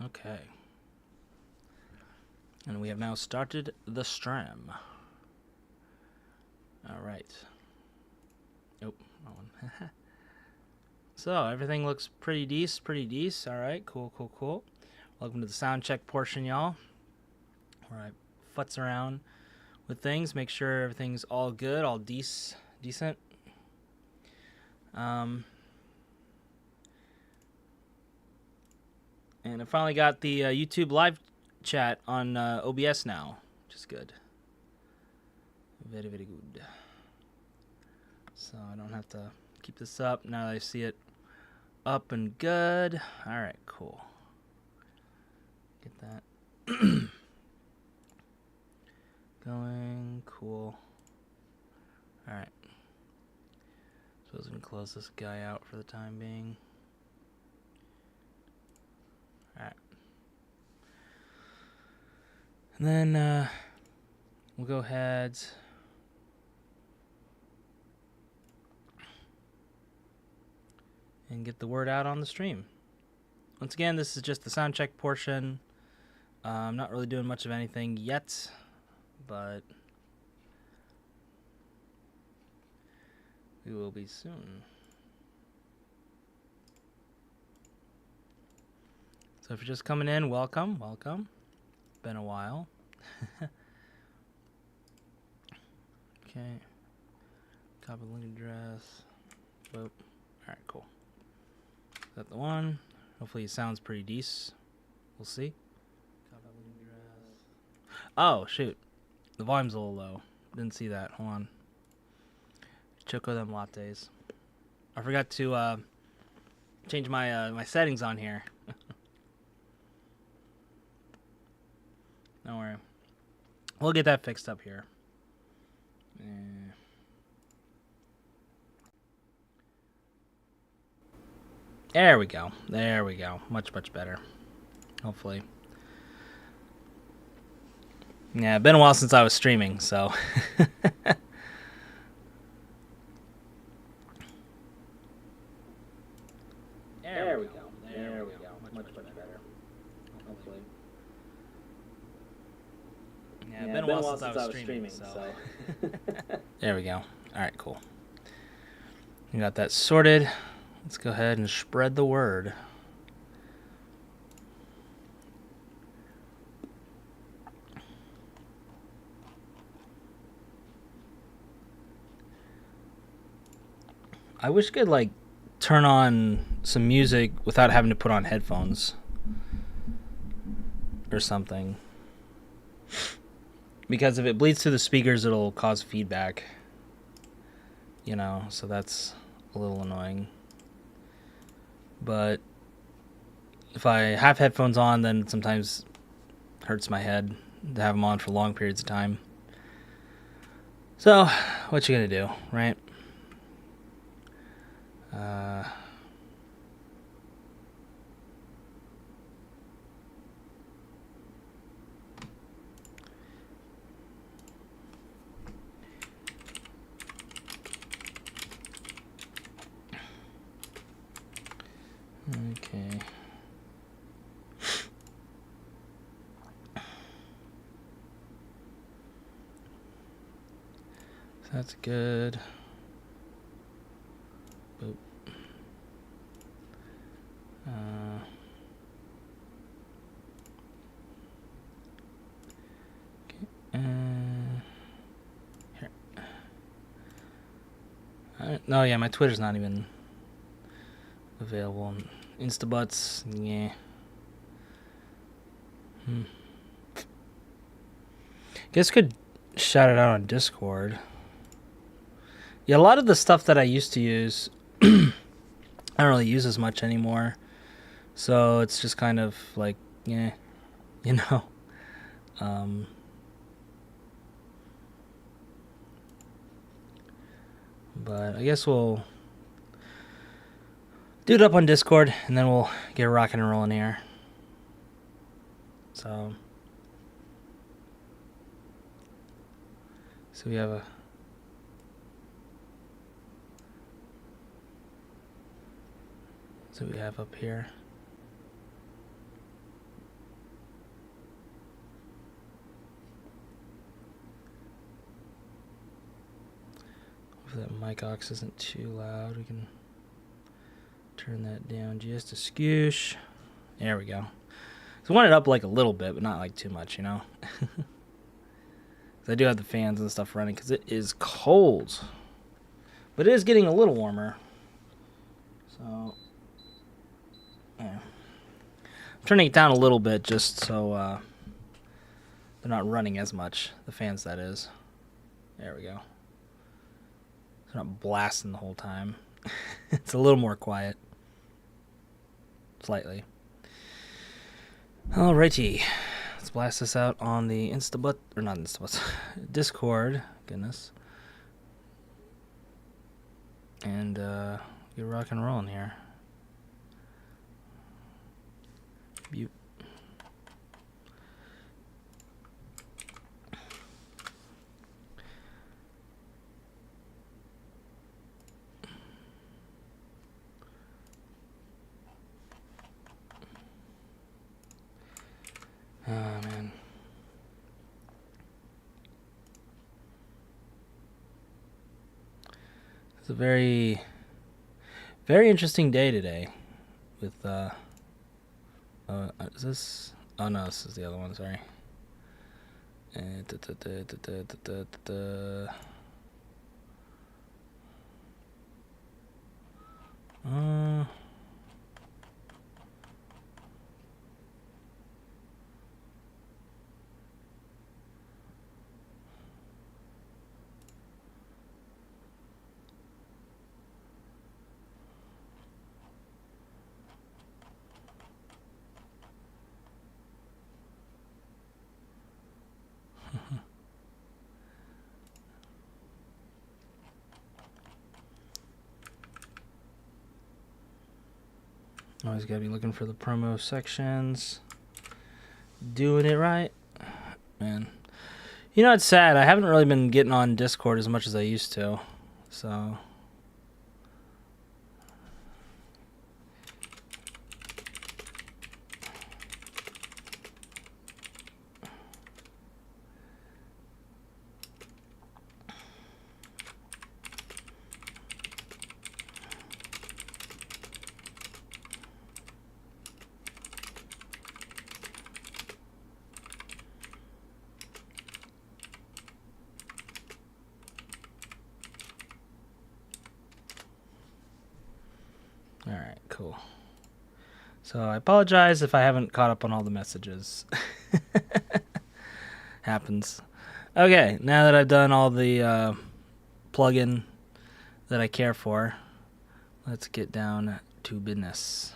Okay. And we have now started the stream. Alright. Oh, wrong one. So, everything looks pretty decent. Alright, cool. Welcome to the sound check portion, y'all. Where I futz around with things, make sure everything's all good, all decent. And I finally got the YouTube live chat on OBS now, which is good. Very good. So I don't have to keep this up now that I see it up and good. Alright, cool. Get that going. Cool. Alright. So I was going to close this guy out for the time being. Alright. And then we'll go ahead and get the word out on the stream. Once again, this is just the sound check portion. I'm not really doing much of anything yet, but we will be soon. So if you're just coming in, welcome. Been a while. Okay. Copy link address. Boop. Alright, cool. Is that the one? Hopefully it sounds pretty decent. We'll see. Copy link address. Oh, shoot. The volume's a little low. Didn't see that. Hold on. Choco them lattes. I forgot to change my my settings on here. Don't worry. We'll get that fixed up here. There we go. Much better. Hopefully. Yeah, been a while since I was streaming, so. There we go. Much better. Hopefully. Yeah, been a while since I was streaming, so. There we go. Alright, cool. We got that sorted. Let's go ahead and spread the word. I wish I could, like, turn on some music without having to put on headphones or something. Because if it bleeds through the speakers, it'll cause feedback. You know, so that's a little annoying. But if I have headphones on, then sometimes it hurts my head to have them on for long periods of time. So, what you gonna do, right? Okay. So that's good. Boop. Here. No, yeah, my Twitter's not even available. Instabutts, yeah. Guess could shout it out on Discord. Yeah, a lot of the stuff that I used to use, I don't really use as much anymore. So it's just kind of like, yeah, you know. But I guess we'll do it up on Discord, and then we'll get rocking and rolling here. So we have a... So we have up here. Hopefully that mic aux isn't too loud. We can turn that down just a skoosh. There we go. So I want it up like a little bit, but not like too much, you know? I do have the fans and stuff running because it is cold. But it is getting a little warmer. So, yeah. I'm turning it down a little bit just so they're not running as much. The fans, that is. There we go. They're not blasting the whole time. It's a little more quiet. Slightly. Alrighty. Let's blast this out on the Instabut, or not Instabut, Discord. Goodness. And get rock and rolling here. Mute. Oh, man. It's a very, very interesting day today with, is this? Oh, no, this is the other one, sorry. Always gotta be looking for the promo sections. Doing it right. Man. You know, it's sad. I haven't really been getting on Discord as much as I used to. So. Alright, cool. So I apologize if I haven't caught up on all the messages. Happens. Okay, now that I've done all the plug-in that I care for, let's get down to business.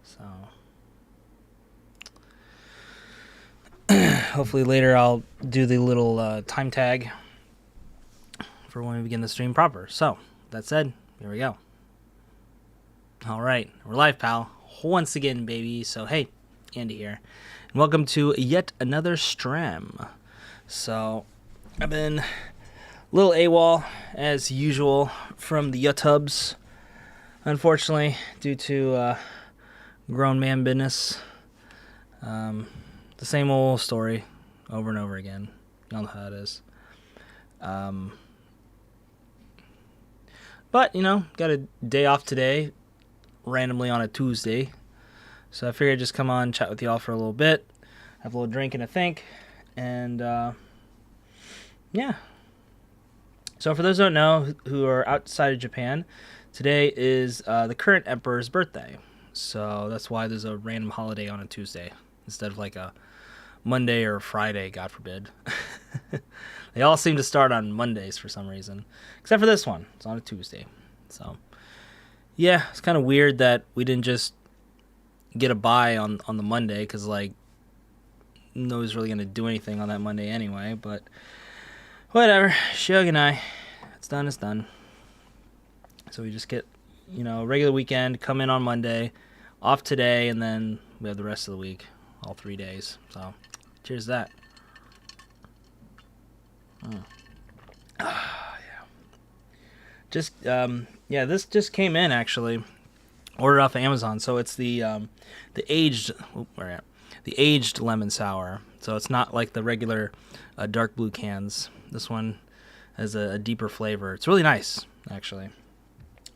So hopefully later I'll do the little time tag for when we begin the stream proper. So, that said, here we go. Alright, we're live, pal. Once again, baby. So, hey, Andy here. And welcome to yet another stream. So, I've been a little AWOL, as usual, from the YouTubes. Unfortunately, due to grown man business. The same old story over and over again. Y'all know how it is. But, you know, got a day off today. Randomly on a Tuesday, so I figured I'd just come on, chat with y'all for a little bit, have a little drink and a think, and yeah. So for those who don't know, who are outside of Japan, today is the current emperor's birthday, so that's why there's a random holiday on a Tuesday instead of like a Monday or Friday, God forbid. They all seem to start on Mondays for some reason, except for this one. It's on a Tuesday, so. Yeah, it's kind of weird that we didn't just get a buy on the Monday, because, like, nobody's really going to do anything on that Monday anyway, but whatever. Shogunai. It's done, it's done. So we just get, you know, regular weekend, come in on Monday, off today, and then we have the rest of the week, all 3 days. So, cheers to that. Just, yeah, this just came in, actually. Ordered off of Amazon. So it's the aged, the aged lemon sour. So it's not like the regular dark blue cans. This one has a deeper flavor. It's really nice, actually.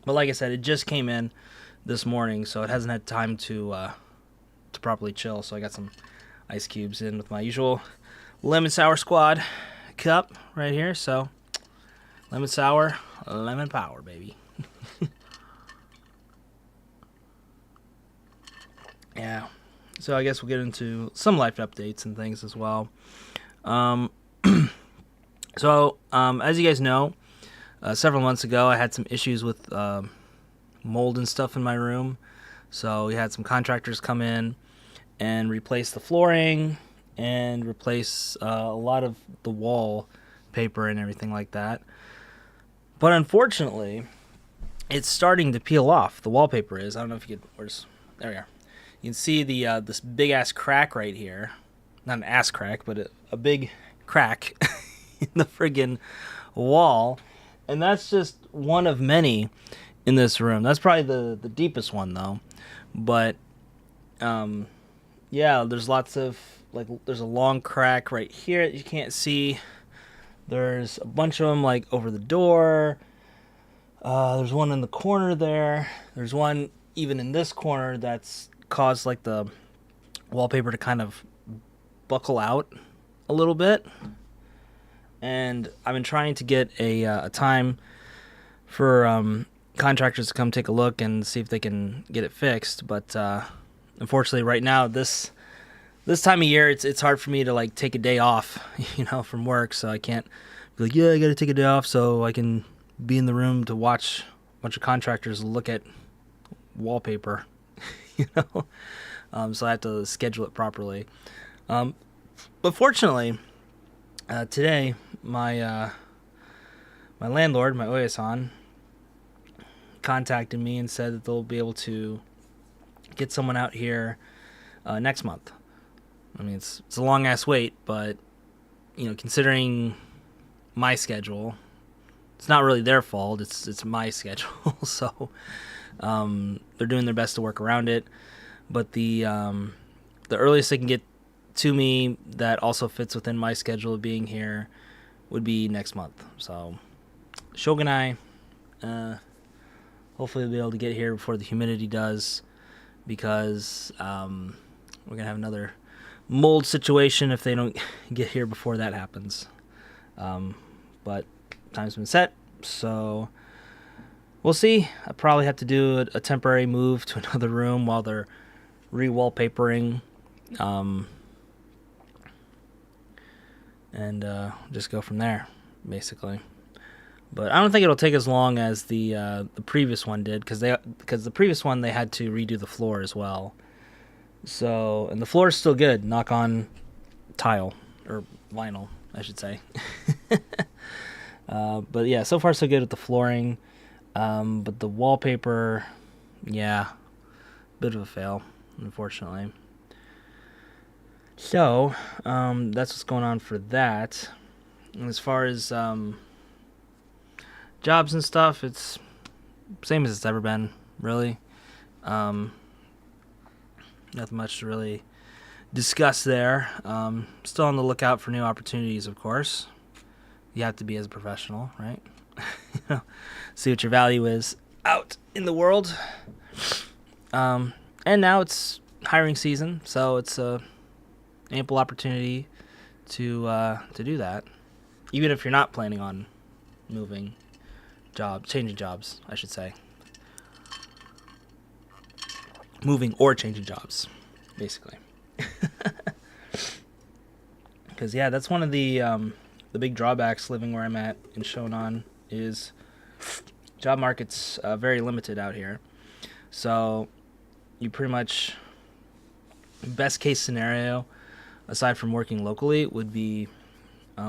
But like I said, it just came in this morning, so it hasn't had time to properly chill. So I got some ice cubes in with my usual Lemon Sour Squad cup right here. So lemon sour, lemon power, baby. Yeah. So I guess we'll get into some life updates and things as well. As you guys know, several months ago I had some issues with mold and stuff in my room. So we had some contractors come in and replace the flooring and replace a lot of the wall paper and everything like that. But unfortunately, it's starting to peel off. The wallpaper is. I don't know if you could. There we are. You can see the this big ass crack right here. Not an ass crack, but a big crack in the friggin' wall. And that's just one of many in this room. That's probably the deepest one though. But yeah, there's lots of there's a long crack right here that you can't see. There's a bunch of them like over the door. There's one in the corner there. There's one even in this corner that's caused like the wallpaper to kind of buckle out a little bit. And I've been trying to get a time for contractors to come take a look and see if they can get it fixed. But unfortunately, right now, this time of year, it's hard for me to like take a day off, from work. So I can't be like, yeah, I got to take a day off so I can be in the room to watch a bunch of contractors look at wallpaper, so I have to schedule it properly. But fortunately, today my landlord, my Oyasan, contacted me and said that they'll be able to get someone out here next month. I mean, it's a long ass wait, but considering my schedule, it's not really their fault. It's my schedule, so they're doing their best to work around it. But the earliest they can get to me that also fits within my schedule of being here would be next month. So Shogunai, hopefully we'll be able to get here before the humidity does, because we're gonna have another mold situation if they don't get here before that happens. But time's been set, so we'll see. I probably have to do a temporary move to another room while they're re-wallpapering, and just go from there, basically. But I don't think it'll take as long as the previous one did, because the previous one they had to redo the floor as well. So, and the floor is still good, knock on tile, or vinyl, I should say. But yeah, so far so good with the flooring. But the wallpaper, yeah, bit of a fail, unfortunately. So, that's what's going on for that. And as far as jobs and stuff, it's same as it's ever been, really. Nothing much to really discuss there. Still on the lookout for new opportunities, of course. You have to be as a professional, right? See what your value is out in the world. And now it's hiring season, so it's a ample opportunity to do that, even if you're not planning on changing jobs, I should say. Moving or changing jobs, basically. Because yeah, that's one of the big drawbacks living where I'm at in Shonan is job market's very limited out here. So you pretty much, best case scenario, aside from working locally, would be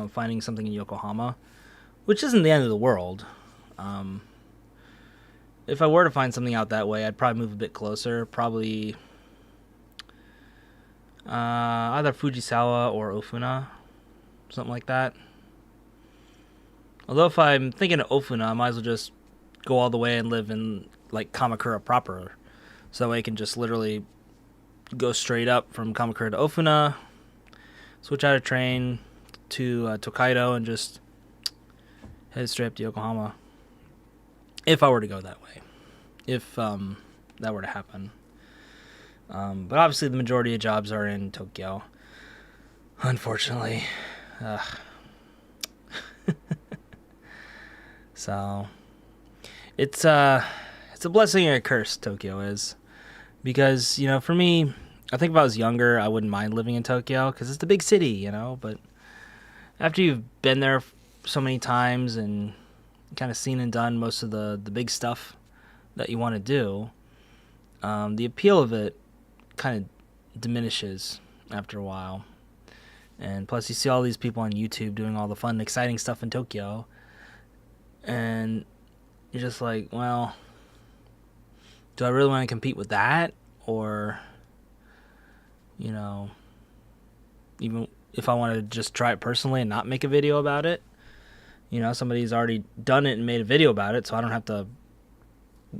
finding something in Yokohama, which isn't the end of the world. If I were to find something out that way, I'd probably move a bit closer, probably either Fujisawa or Ofuna, something like that. Although if I'm thinking of Ofuna, I might as well just go all the way and live in like Kamakura proper, so that way I can just literally go straight up from Kamakura to Ofuna, switch out a train to Tokaido, and just head straight up to Yokohama. If I were to go that way. If that were to happen. But obviously the majority of jobs are in Tokyo. Unfortunately. So it's a blessing and a curse, Tokyo is. Because, you know, for me, I think if I was younger, I wouldn't mind living in Tokyo because it's the big city, you know. But after you've been there so many times and kind of seen and done most of the big stuff that you want to do, the appeal of it kind of diminishes after a while. And plus, you see all these people on YouTube doing all the fun, exciting stuff in Tokyo. And you're just like, well, do I really want to compete with that? Or, you know, even if I want to just try it personally and not make a video about it, you know, somebody's already done it and made a video about it, so I don't have to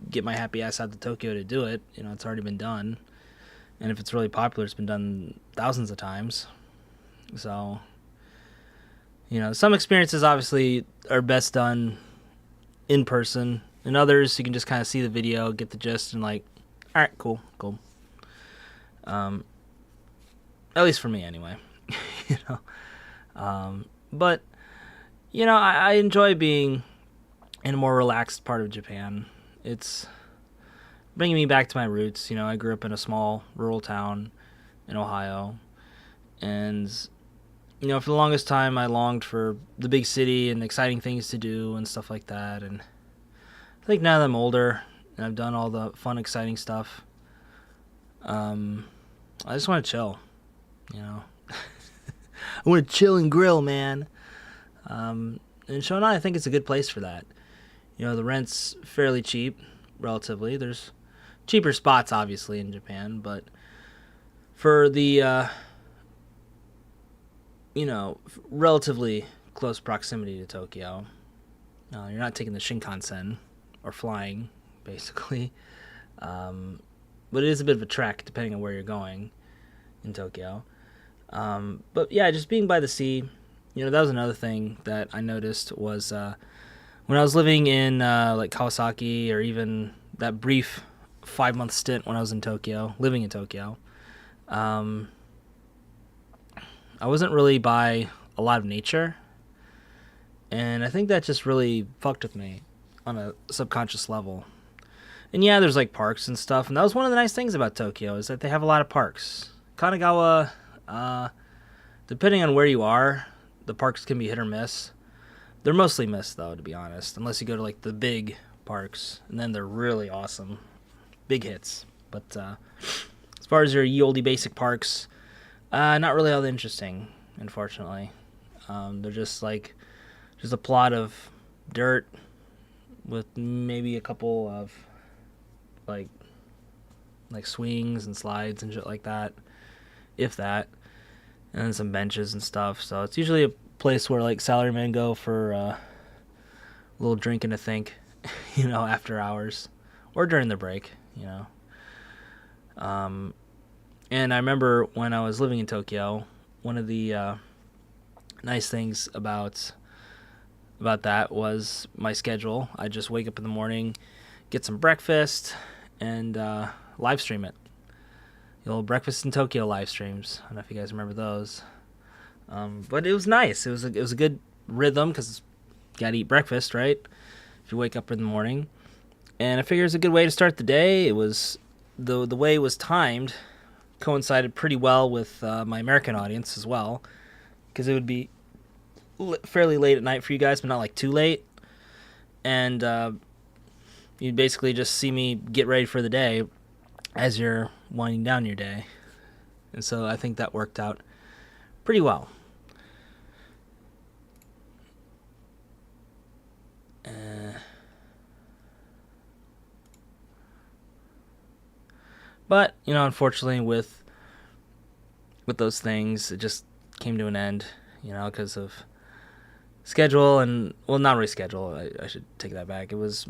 get my happy ass out to Tokyo to do it. You know, it's already been done. And if it's really popular, it's been done thousands of times. So, you know, some experiences obviously are best done in person. And others, you can just kind of see the video, get the gist, and like, all right, cool. At least for me, anyway. You know, but you know, I enjoy being in a more relaxed part of Japan. It's bringing me back to my roots. You know, I grew up in a small rural town in Ohio, and you know, for the longest time, I longed for the big city and exciting things to do and stuff like that. And I think now that I'm older and I've done all the fun, exciting stuff, I just want to chill, you know. I want to chill and grill, man. And Shonan, I think it's a good place for that. You know, the rent's fairly cheap, relatively. There's cheaper spots, obviously, in Japan, but for the, you know, relatively close proximity to Tokyo, you're not taking the Shinkansen or flying, basically. But it is a bit of a trek, depending on where you're going in Tokyo. But yeah, just being by the sea, you know, that was another thing that I noticed was when I was living in like Kawasaki, or even that brief 5-month stint when I was in Tokyo, living in Tokyo, I wasn't really by a lot of nature. And I think that just really fucked with me on a subconscious level. And yeah, there's like parks and stuff, and that was one of the nice things about Tokyo, is that they have a lot of parks. Kanagawa, depending on where you are, the parks can be hit or miss. They're mostly miss, though, to be honest, unless you go to like the big parks, and then they're really awesome. Big hits. But as far as your ye olde basic parks, not really all that interesting, unfortunately. They're just a plot of dirt with maybe a couple of like swings and slides and shit like that, if that, and then some benches and stuff. So it's usually a place where like salarymen go for a little drink and a think, you know, after hours or during the break, you know. And I remember when I was living in Tokyo, one of the nice things about that was my schedule. I just wake up in the morning, get some breakfast, and live stream it. The old Breakfast in Tokyo live streams. I don't know if you guys remember those. But it was nice. It was a good rhythm, because you gotta eat breakfast, right? If you wake up in the morning. And I figure it's a good way to start the day. It was the way it was timed coincided pretty well with my American audience as well, because it would be fairly late at night for you guys, but not like too late. And you'd basically just see me get ready for the day as you're winding down your day. And so I think that worked out pretty well. But, you know, unfortunately with those things, it just came to an end, you know, because of schedule and, well, not really schedule. I should take that back. It was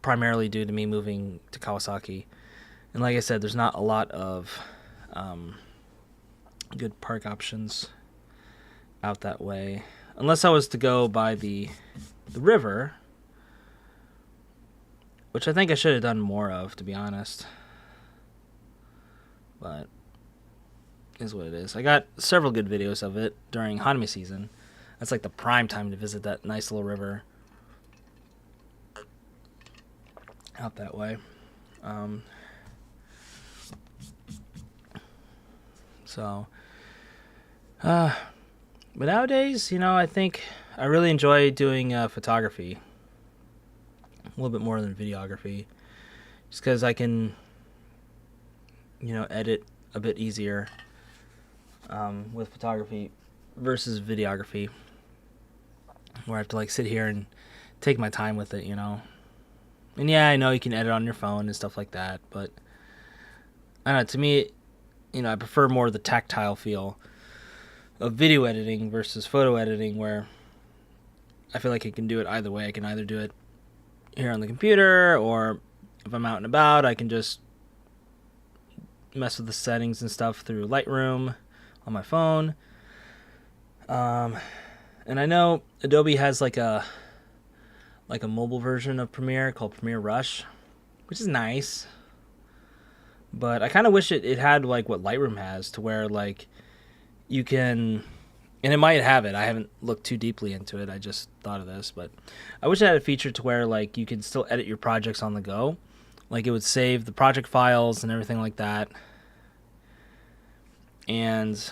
primarily due to me moving to Kawasaki. And like I said, there's not a lot of good park options out that way. unless I was to go by the river, which I think I should have done more of, to be honest. But is what it is. I got several good videos of it during Hanami season. That's like the prime time to visit that nice little river out that way. But nowadays, I think I really enjoy doing photography a little bit more than videography, just because I can, edit a bit easier with photography versus videography, where I have to like sit here and take my time with it, And yeah, I know you can edit on your phone and stuff like that, but I don't know, to me, I prefer more the tactile feel of video editing versus photo editing, where I feel like I can do it either way. I can either do it here on the computer, or if I'm out and about, I can just mess with the settings and stuff through Lightroom on my phone. And I know Adobe has like a mobile version of Premiere called Premiere Rush, which is nice. But I kind of wish it had like what Lightroom has, to where like you can, and it might have it. I haven't looked too deeply into it. I just thought of this, but I wish it had a feature to where like you can still edit your projects on the go. Like it would save the project files and everything like that. And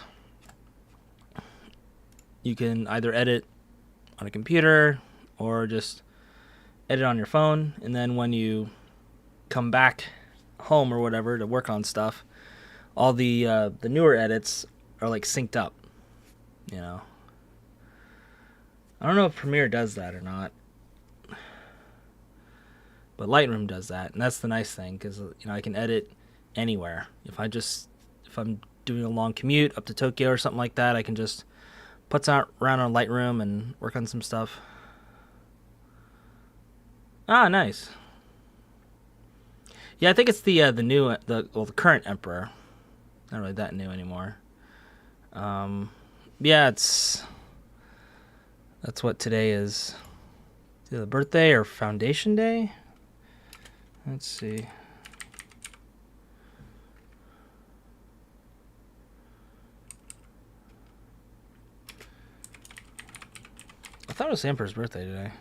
you can either edit on a computer or just edit on your phone, and then when you come back home or whatever to work on stuff, all the newer edits are like synced up. I don't know if Premiere does that or not, but Lightroom does that, and that's the nice thing, because I can edit anywhere. If I'm doing a long commute up to Tokyo or something like that, I can just put around on Lightroom and work on some stuff. Ah, nice. Yeah, I think it's the current emperor. Not really that new anymore. Yeah, that's what today is. It's either birthday or foundation day. Let's see. I thought it was the emperor's birthday today.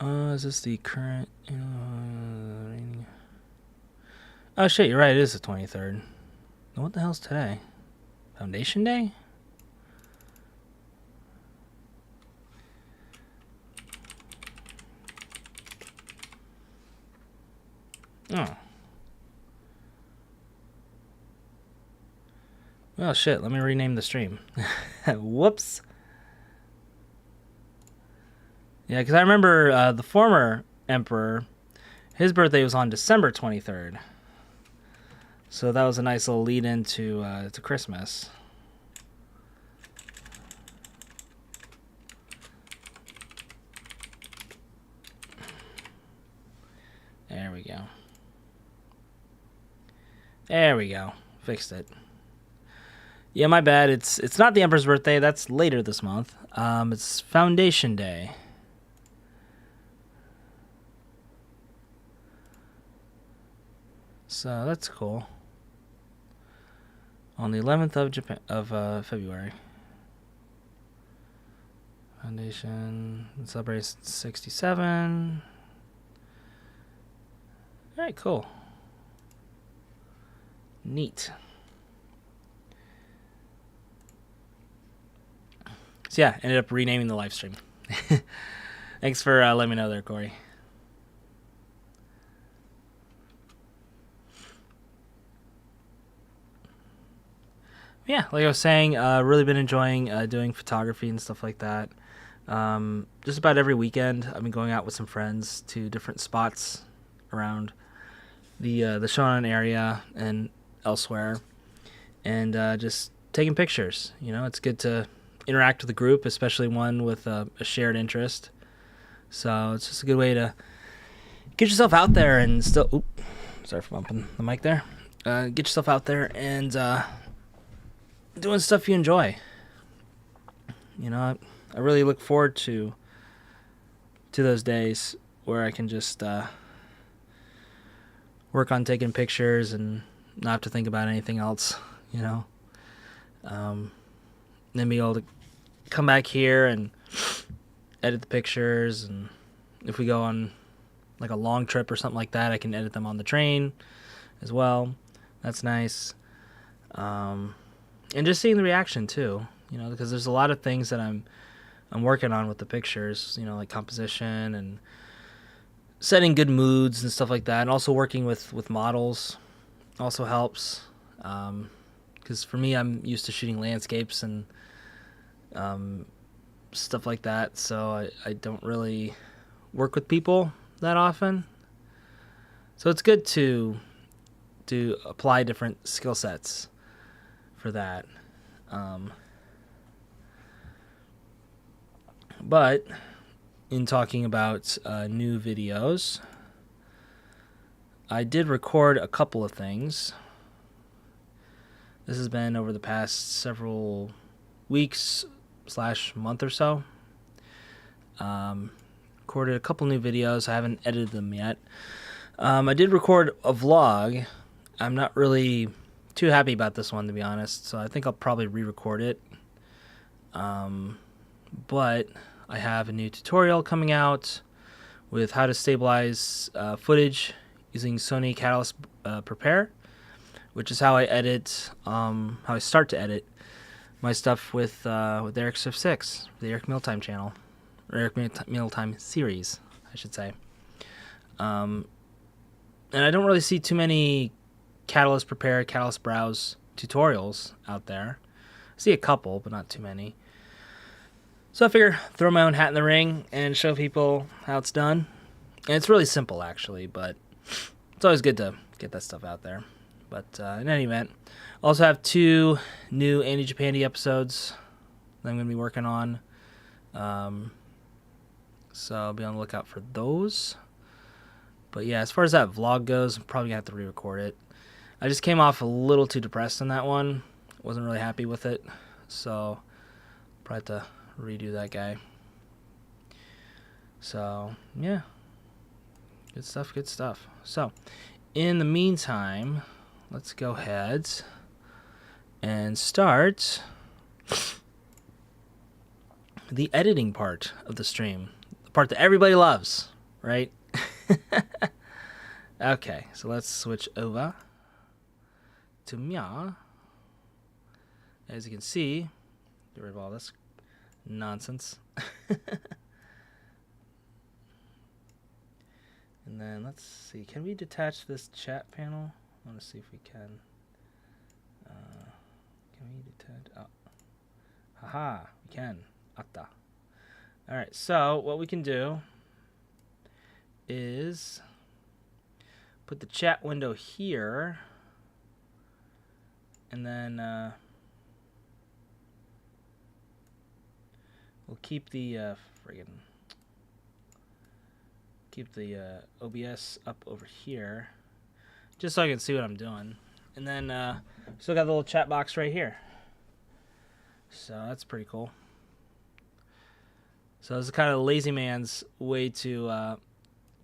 Is this the current? Oh shit, you're right. It is the 23rd. What the hell's today? Foundation Day? Oh. Oh shit, let me rename the stream. Whoops. Yeah, because I remember the former emperor, his birthday was on December 23rd. So that was a nice little lead into to Christmas. There we go. There we go. Fixed it. Yeah, my bad. It's not the Emperor's birthday. That's later this month. It's Foundation Day. So that's cool. On the 11th of February. Foundation celebrates 67. All right, cool. Neat. So yeah, ended up renaming the live stream. Thanks for letting me know there, Corey. Yeah, like I was saying, really been enjoying doing photography and stuff like that. Just about every weekend, I've been going out with some friends to different spots around the Shonan area and elsewhere, and just taking pictures. You know, it's good to interact with the group, especially one with a shared interest. So it's just a good way to get yourself out there and still. Oop, sorry for bumping the mic there. Get yourself out there and doing stuff you enjoy. You know, I really look forward to those days where I can just work on taking pictures and not have to think about anything else, you know. Then be able to come back here and edit the pictures, and if we go on like a long trip or something like that, I can edit them on the train as well. That's nice. And just seeing the reaction too, you know, because there's a lot of things that I'm working on with the pictures, you know, like composition and setting good moods and stuff like that, and also working with models also helps, because for me, I'm used to shooting landscapes and stuff like that, so I don't really work with people that often, so it's good to apply different skill sets for that. But in talking about new videos, I did record a couple of things. This has been over the past several weeks / month or so. Recorded a couple new videos. I haven't edited them yet. I did record a vlog. I'm not really too happy about this one, to be honest, so I think I'll probably re-record it. But I have a new tutorial coming out with how to stabilize footage using Sony Catalyst Prepare, which is how I edit, how I start to edit my stuff with Eric Swift 6, the Eric Mealtime channel, or Eric Mealtime series, I should say. And I don't really see too many Catalyst Prepare, Catalyst Browse tutorials out there. I see a couple, but not too many. So I figure throw my own hat in the ring and show people how it's done. And it's really simple, actually, but it's always good to get that stuff out there. But in any event, I also have 2 new Andy Japandi episodes that I'm going to be working on. So I'll be on the lookout for those. But yeah, as far as that vlog goes, I'm probably going to have to re-record it. I just came off a little too depressed on that one. Wasn't really happy with it. So probably have to redo that guy. So yeah, good stuff, good stuff. So in the meantime, let's go ahead and start the editing part of the stream, the part that everybody loves, right? Okay, so let's switch over to Mia. As you can see, get rid of all this nonsense. And then let's see, can we detach this chat panel? I want to see if we can. Can we detach? Oh, haha, we can. Atta. All right, so what we can do is put the chat window here, and then we'll keep the OBS up over here, just so I can see what I'm doing. And then still got the little chat box right here, so that's pretty cool. So this is kind of lazy man's way to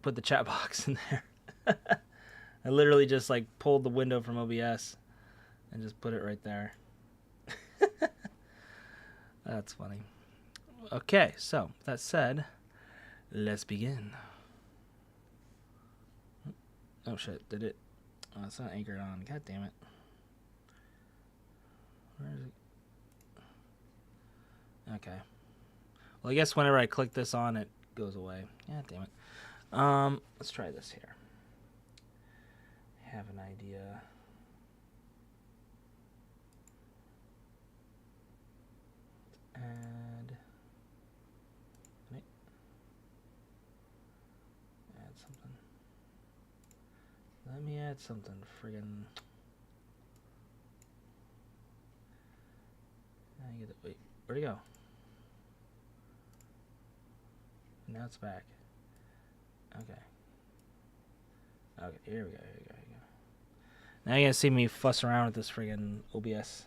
put the chat box in there. I literally just like pulled the window from OBS and just put it right there. That's funny. Okay, so that said, let's begin. Oh shit, did it? Oh, it's not anchored on. God damn it. Where is it? Okay. Well, I guess whenever I click this on, it goes away. God damn it. Let's try this here. I have an idea. Add something. Let me add something. Friggin'. Wait, where'd it go? Now it's back. Okay. Okay, here we go. Now you're gonna see me fuss around with this friggin' OBS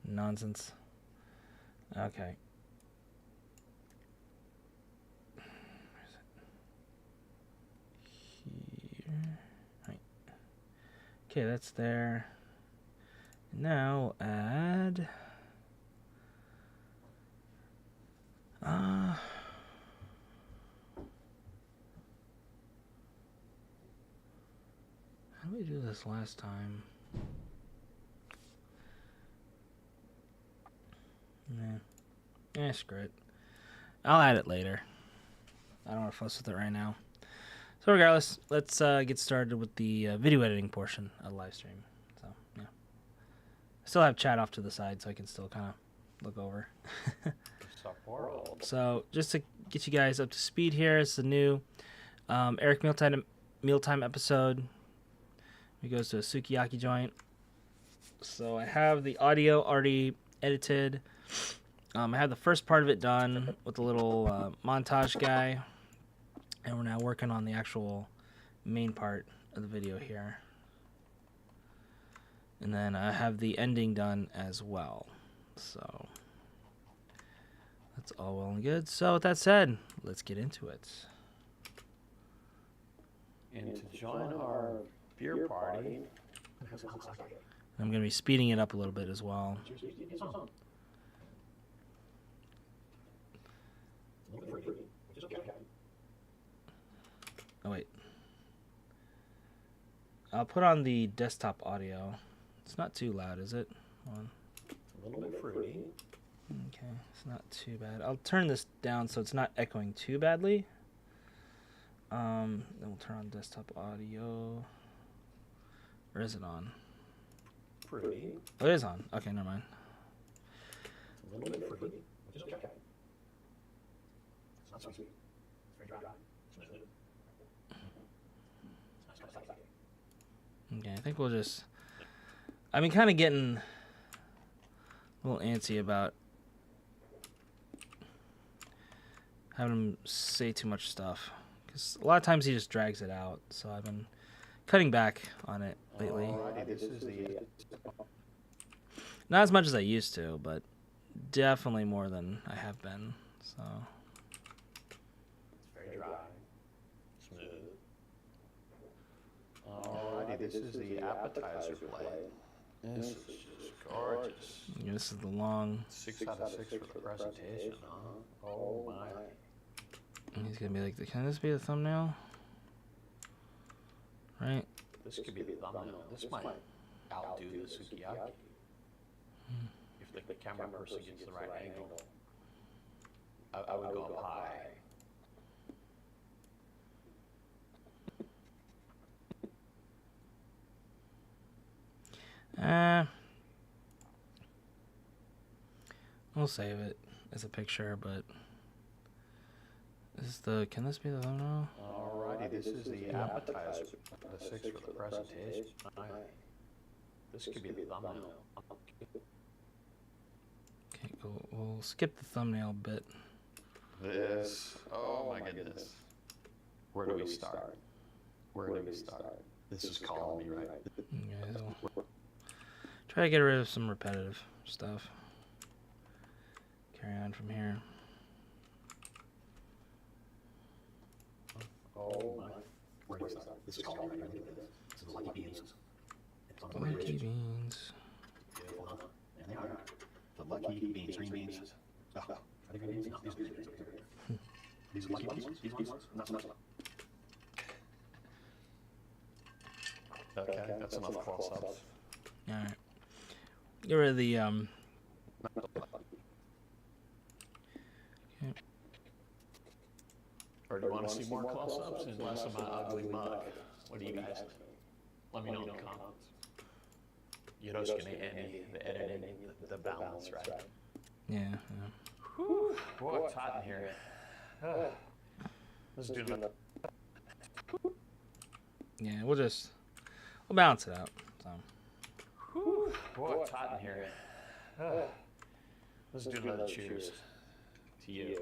nonsense. Okay. Okay, that's there. Now add. How did we do this last time? Yeah, screw it. I'll add it later. I don't want to fuss with it right now. So regardless, let's get started with the video editing portion of the live stream. So yeah, I still have chat off to the side, so I can still kind of look over. So just to get you guys up to speed here, it's the new Eric Mealtime episode. He goes to a sukiyaki joint. So I have the audio already edited. I have the first part of it done with the little montage guy. And we're now working on the actual main part of the video here. And then I have the ending done as well. So that's all well and good. So with that said, let's get into it. And to join our beer party, I'm going to be speeding it up a little bit as well. Oh, wait. I'll put on the desktop audio. It's not too loud, is it? Hold on. a little bit fruity. Okay, it's not too bad. I'll turn this down so it's not echoing too badly. Then we'll turn on desktop audio. Or is it on? Fruity. Oh, it is on. Okay, never mind. A little bit fruity, which is okay. It's not so sweet. It's very dry. Smooth. It's nice, spicy. Okay, I think we'll just... I've been kind of getting a little antsy about having him say too much stuff. Because a lot of times he just drags it out. So I've been cutting back on it lately. Alrighty, this is the... Not as much as I used to, but definitely more than I have been. So... It's very dry. Smooth. Alrighty, this is the appetizer plate. This is just gorgeous. Yeah, this is the long... 6 out of 6 for the presentation, huh? Oh my. He's gonna be like, can this be the thumbnail? Right? This could be the thumbnail. This might outdo the sukiyaki. If the camera person gets the right angle. I would go up high. We'll save it as a picture, but can this be the thumbnail? Alrighty, this is the appetizer, the 6 for the presentation. This could be the thumbnail. Okay, cool. We'll skip the thumbnail bit. This, oh my goodness. Where do we start? Where do we start? This is calling me, right? Okay, so try to get rid of some repetitive stuff. Carry on from here. Oh my. Where do we start? This is calling me, right? This is Lucky Beans. Lucky beans. Beautiful, huh? And they are the Lucky Beans, green beans. Oh, are they green beans? No, these are green beans. These are Lucky ones? These ones? Not so much. Okay, that's enough close-ups. Alright. Get rid of the, Okay. Or do you want to see more close-ups and less of my ugly mug? What do you guys think? Let me know in the comments. Yoroshiku Andy, the editing, the balance, right? Yeah. Whew, boy, it's hot in here. Let's do another. Yeah, we'll balance it out. So. Whew, boy, it's hot in here. Let's do another cheers to you.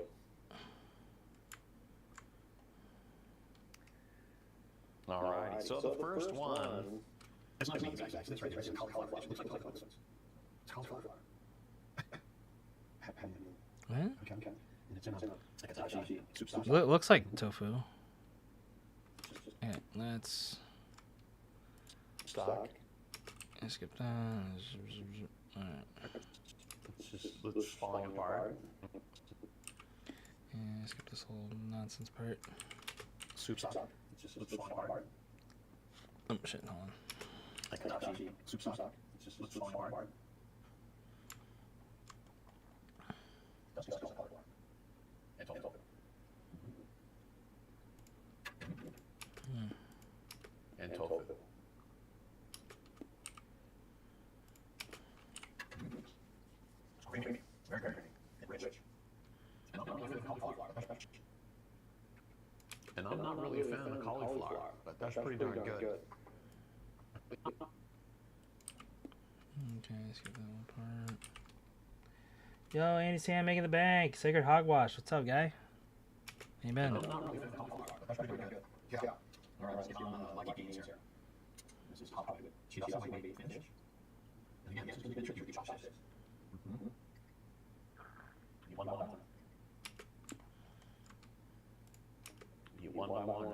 Alrighty, so the first one. It's not beans, actually. It's right there. It's cauliflower. It looks like cauliflower. It's cauliflower. What? Okay. And it's in like a dashi soup sauce. Looks like tofu. Okay, let's... Stock. Skip that. Alright. Let's falling apart. Yeah, skip this whole nonsense part. Soup stock. Let's falling apart. Oh shit, hold on. Like Hitachi. Soup stock. Let's falling apart. And tofu. Very creamy. Rich. And I'm not really a fan of cauliflower, but that's pretty darn good. Okay, skip that one part. Yo, Andy Sam making the bank. Sacred Hogwash. What's up, guy? Amen. I'm not really a fan of cauliflower, but that's pretty darn good. Yeah. All right, let's get on lucky beans here. This is hot pocket. She also like maybe finish. And again, this is going to be tricky with chopsticks. One by one. One by one.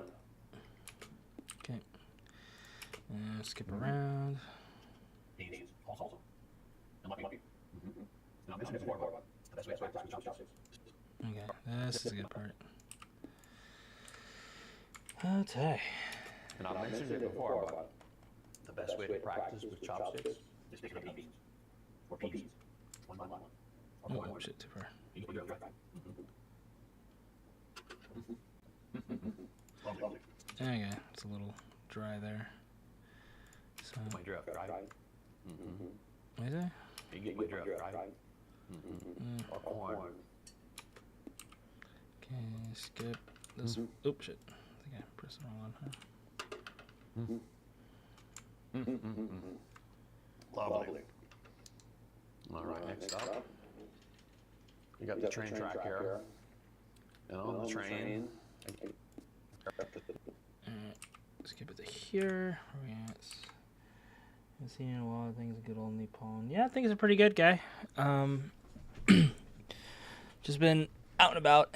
Okay. Skip around. Beans, also. And lucky. And I'm mentioning before, but the best way to practice with chopsticks. Okay, this is a good part. Okay. And I mentioned it before, but the best way to practice with chopsticks is picking up beans. Or peas. One by one. Oh, shit, too far. Lovely. Okay, it's a little dry there. So, My drift, right? what is it? You get my drift, right? Or corn. Okay, skip this. Oops, shit. I think I pressed the wrong one, huh? Lovely. All right, next up, you got the train track here. And on the train, skip it to here. Where we at? I've seen a lot of things. Good old Nippon. Yeah, things are pretty good, guy. Just been out and about,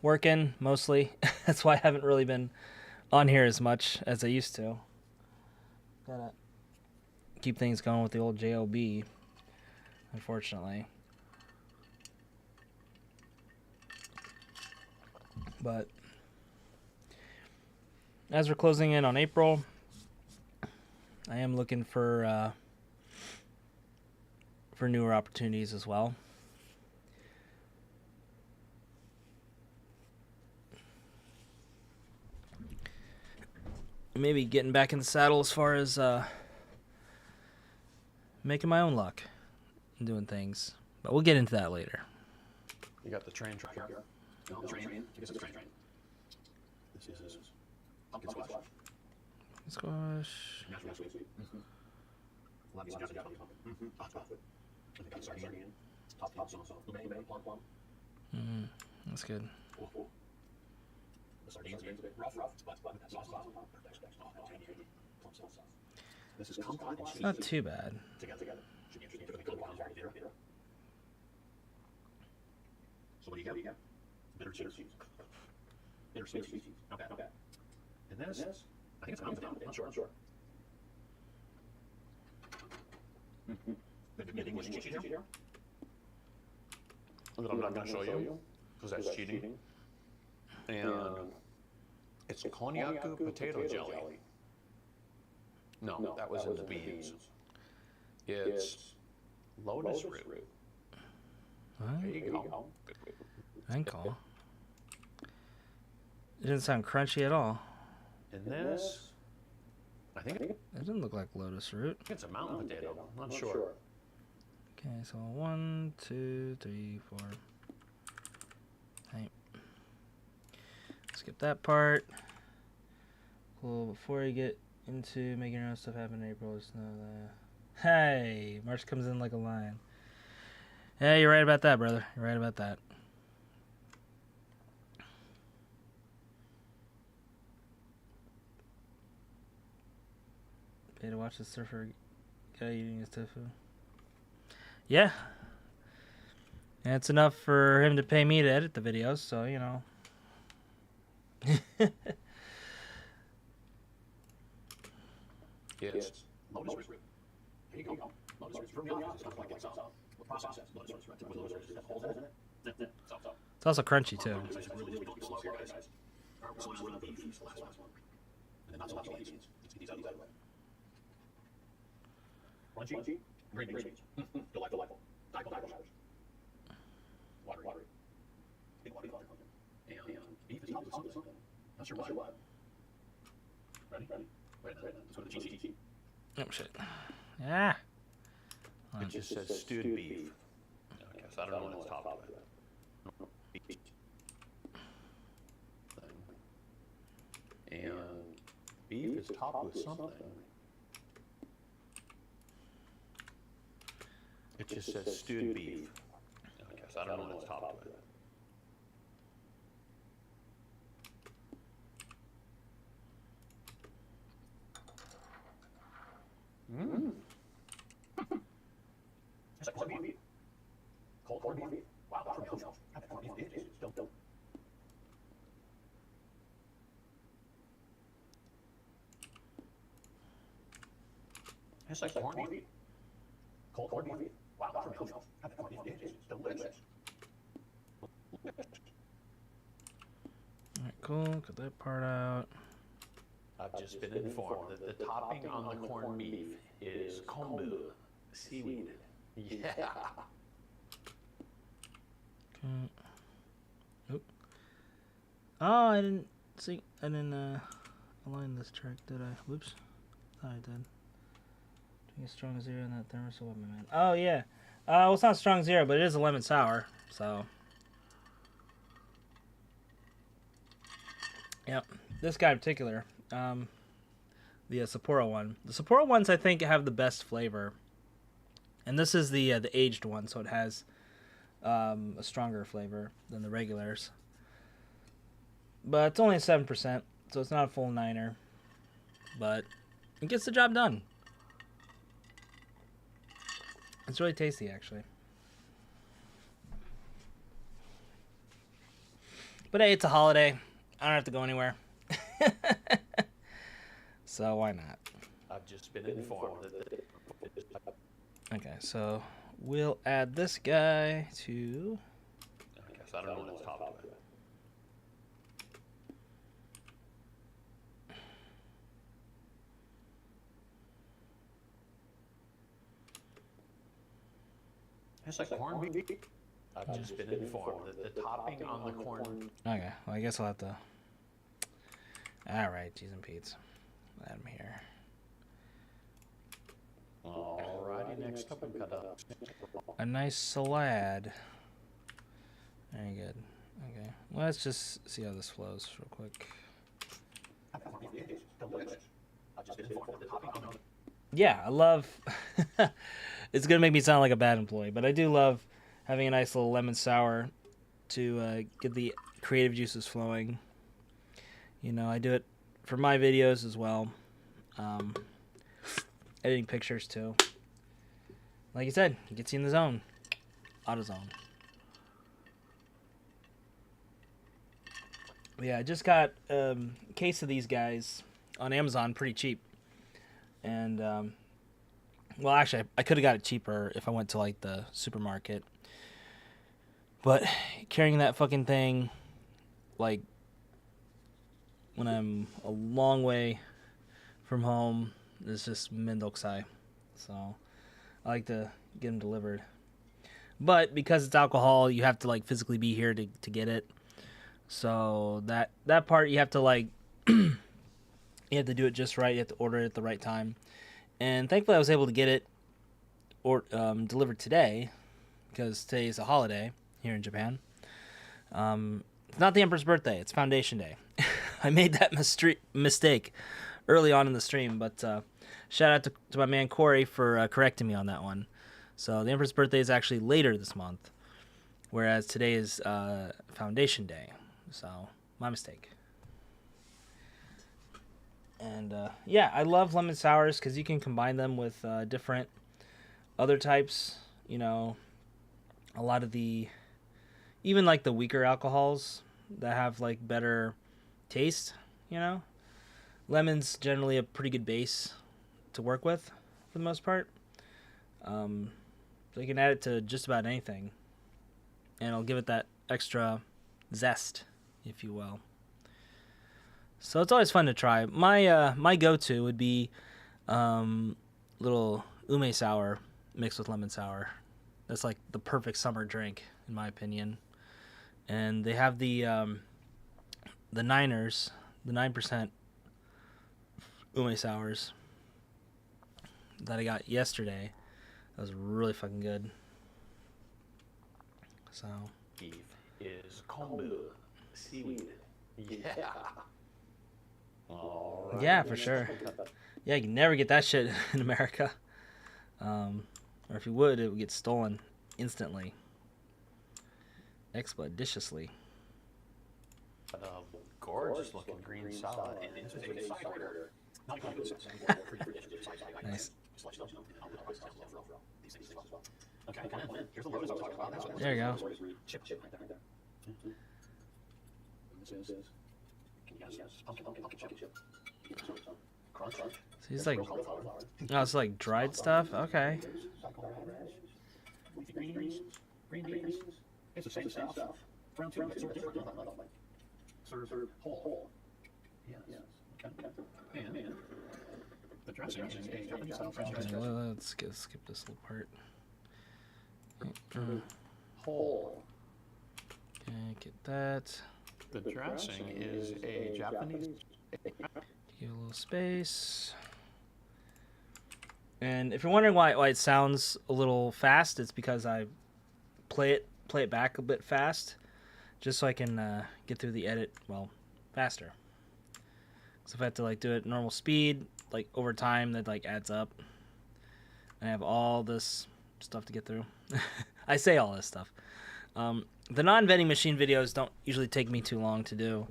working mostly. That's why I haven't really been on here as much as I used to. Gotta keep things going with the old JOB, unfortunately. But as we're closing in on April, I am looking for newer opportunities as well. Maybe getting back in the saddle as far as making my own luck and doing things. But we'll get into that later. you got the train track here. No, the train. This is the train. This is pumpkin squash. Squash. Natural sweet. Love these natural pumpkin. Hot chocolate. And the sardine. Top sauce. Plum. That's good. The sardines are a bit rough, but that sauce on top. Plum sauce. This is kumquat and cheese. Not too bad. Together. Should be interesting. Kumquat and cheese. So what do you get? Bitter cheese. Bittersweet cheese. Okay. And this, I think it's mountain. I'm not sure. The English cheese here. That I'm not going to show you because that's cheating. And it's konjaku potato jelly. No, that was in the beans. It's lotus root. There you go. Ankle. It didn't sound crunchy at all. And this, I think It doesn't look like lotus root. it's a mountain potato. I'm not sure. Okay, so 1, 2, 3, 4. Hey. Skip that part. Cool. Before you get into making your own stuff happen in April, just know that. Hey, March comes in like a lion. Yeah, you're right about that, brother. You're right about that. Pay to watch the surfer guy eating his tofu. Yeah. And it's enough for him to pay me to edit the videos, so, you know. It's lotus root. There you go. Lotus roots from the office. It's not like some processed lotus roots, right? Lotus roots just have holes in it. It's also crunchy too. It's really slow here, guys. Alright, so we're on the beef, the last one. And then not so much beans. These out of the way. Crunchy? Green beans. Delightful. Diaper showers. Watery. Big watery. And beef is onto something. Not sure what. Ready? Let's go to the GT. Oh shit. Yeah. It just says stewed beef. Okay, so I don't know what it's topped with. And beef is topped with something. It just says stewed beef. Okay, so I don't know what it's topped with. Mmm. It's like corned beef. Cold corned beef. Wow, that's really healthy. I bet corned beef is still dope. It's like corned beef. Cold corned beef. Wow, that's really healthy. I bet corned beef is delicious. Alright, cool. Cut that part out. I've just been informed that the topping on the corned beef is kombu, seaweed. Yeah. Okay. Oop. Oh, I didn't see. I didn't align this track, did I? Whoops. Thought I did. Drink a strong zero in that thermos of lemon, man. Oh yeah. Well, it's not strong zero, but it is a lemon sour. So. Yep. This guy in particular. The Sapporo one. The Sapporo ones I think have the best flavor, and this is the aged one, so it has a stronger flavor than the regulars. But it's only 7%, so it's not a full 9er, but it gets the job done. It's really tasty, actually. But hey, it's a holiday. I don't have to go anywhere. So why not? I've just been informed that. Okay, so we'll add this guy to. Okay, so I don't know what it's topped with. It's like corned beef. I've just been informed that the topping on the corn. Okay, well I guess I'll have to. All right, cheese and Pete's. Add them here. Alrighty, next up we got a nice salad. Very good. Okay, let's just see how this flows real quick. Yeah, I love. It's gonna make me sound like a bad employee, but I do love having a nice little lemon sour to get the creative juices flowing. You know, I do it for my videos as well. Editing pictures too. Like you said, it gets you in the zone. AutoZone. But yeah, I just got a case of these guys on Amazon pretty cheap. And, well, actually, I could have got it cheaper if I went to, like, the supermarket. But carrying that fucking thing, like, when I'm a long way from home, is just Mendoksai. So I like to get them delivered. But because it's alcohol, you have to like physically be here to get it. So that part you have to like you have to do it just right. You have to order it at the right time. And thankfully I was able to get it or delivered today because today is a holiday here in Japan. It's not the Emperor's birthday, it's Foundation Day. I made that mistake early on in the stream, but shout out to my man Corey for correcting me on that one. So the Emperor's birthday is actually later this month, whereas today is Foundation Day. So my mistake. And yeah, I love lemon sours because you can combine them with different other types. You know, a lot of the, even like the weaker alcohols that have like better taste, you know. Lemon's generally a pretty good base to work with for the most part. So you can add it to just about anything, and it'll give it that extra zest, if you will. So it's always fun to try. My go-to would be little ume sour mixed with lemon sour. That's like the perfect summer drink, in my opinion. And they have the Niners, the 9% ume sours that I got yesterday. That was really fucking good. So Beef is kombu seaweed. Yeah. All right. yeah, for sure. Yeah, you can never get that shit in America. Or if you would, it would get stolen instantly, expeditiously. Gorgeous looking green salad. And it's a side order. Not quite good. Nice. Okay, here's the logo I was talking about. There you go. Chip right there. This is yes, pumpkin chip. Crunch. So he's like, oh, it's like dried stuff. Okay. Green beans. It's the same stuff. Brown too. It's sort of different. Serve whole. Yes. Okay. And the dressing is a Japanese style French dressing. Let's skip this little part. Whole. Okay, get that. The dressing is a Japanese. Give a little space. And if you're wondering why it sounds a little fast, it's because I play it back a bit fast, just so I can get through the edit faster. So if I have to like do it at normal speed, like over time, that like adds up. And I have all this stuff to get through. I say all this stuff. The non-vending machine videos don't usually take me too long to do,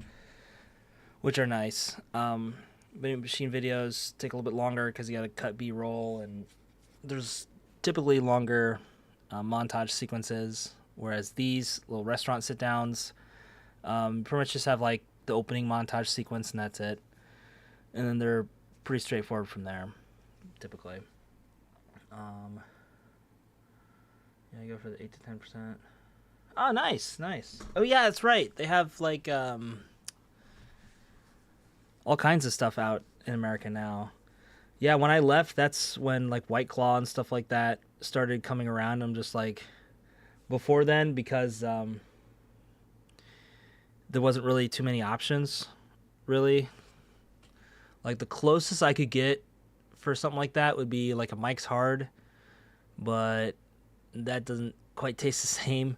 which are nice. Vending machine videos take a little bit longer because you got to cut B-roll, and there's typically longer montage sequences, whereas these little restaurant sit-downs pretty much just have like the opening montage sequence and that's it. And then they're pretty straightforward from there, typically. Yeah, I go for the 8 to 10%. Oh, nice. Oh, yeah, that's right. They have like all kinds of stuff out in America now. Yeah, when I left, that's when like White Claw and stuff like that started coming around. I'm just like, before then, because there wasn't really too many options, really. Like the closest I could get for something like that would be like a Mike's Hard, but that doesn't quite taste the same.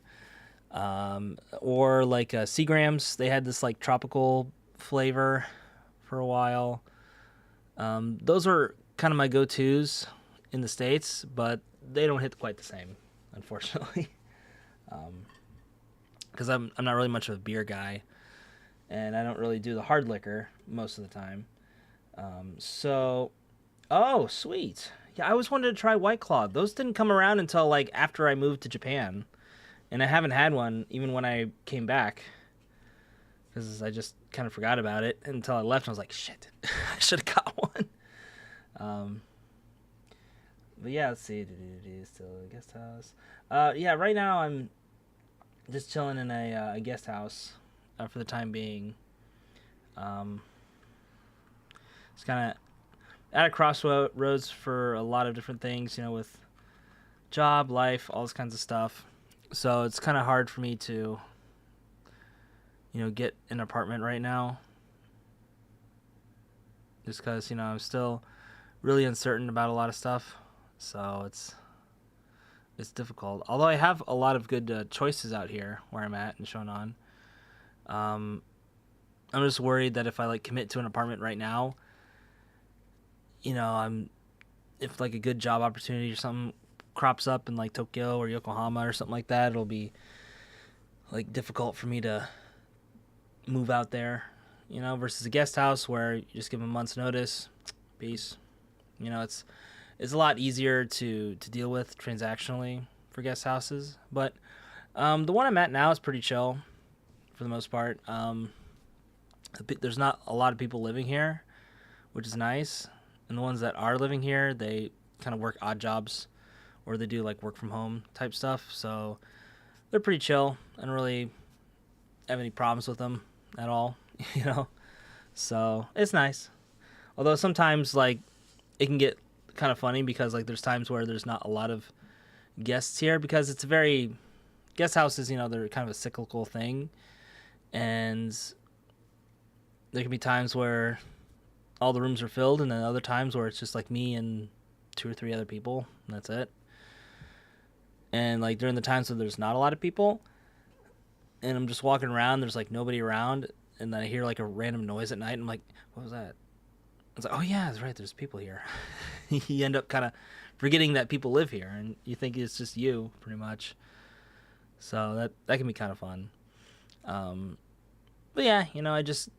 Or like Seagram's, they had this like tropical flavor for a while. Those are kind of my go-tos in the States, but they don't hit quite the same, unfortunately. Because I'm not really much of a beer guy, and I don't really do the hard liquor most of the time. Oh, sweet. Yeah, I always wanted to try White Claw. Those didn't come around until like after I moved to Japan, and I haven't had one even when I came back, because I just kind of forgot about it until I left. And I was like, shit, I should have got one. But yeah, let's see. Still a guest house. Yeah, right now I'm just chilling in a guest house for the time being. It's kind of at a crossroads for a lot of different things, with job, life, all this kinds of stuff. So it's kind of hard for me to, get an apartment right now. Just because, I'm still really uncertain about a lot of stuff. So it's difficult. Although I have a lot of good choices out here where I'm at and Shonan. I'm just worried that if I like commit to an apartment right now, if like a good job opportunity or something crops up in like Tokyo or Yokohama or something like that, it'll be like difficult for me to move out there, versus a guest house where you just give them a month's notice, peace. It's a lot easier to deal with transactionally for guest houses. But the one I'm at now is pretty chill for the most part. There's not a lot of people living here, which is nice. And the ones that are living here, they kind of work odd jobs or they do like work from home type stuff. So they're pretty chill. I don't really have any problems with them at all, you know. So it's nice. Although sometimes like it can get kind of funny because like there's times where there's not a lot of guests here because it's a very guest houses, you know, they're kind of a cyclical thing, and there can be times where all the rooms are filled, and then other times where it's just like me and 2 or 3 other people, and that's it. And like during the times where there's not a lot of people, and I'm just walking around, there's like nobody around, and then I hear like a random noise at night, and I'm like, what was that? It's like, oh yeah, that's right, there's people here. You end up kind of forgetting that people live here, and you think it's just you, pretty much. So that can be kind of fun. But yeah, you know, I just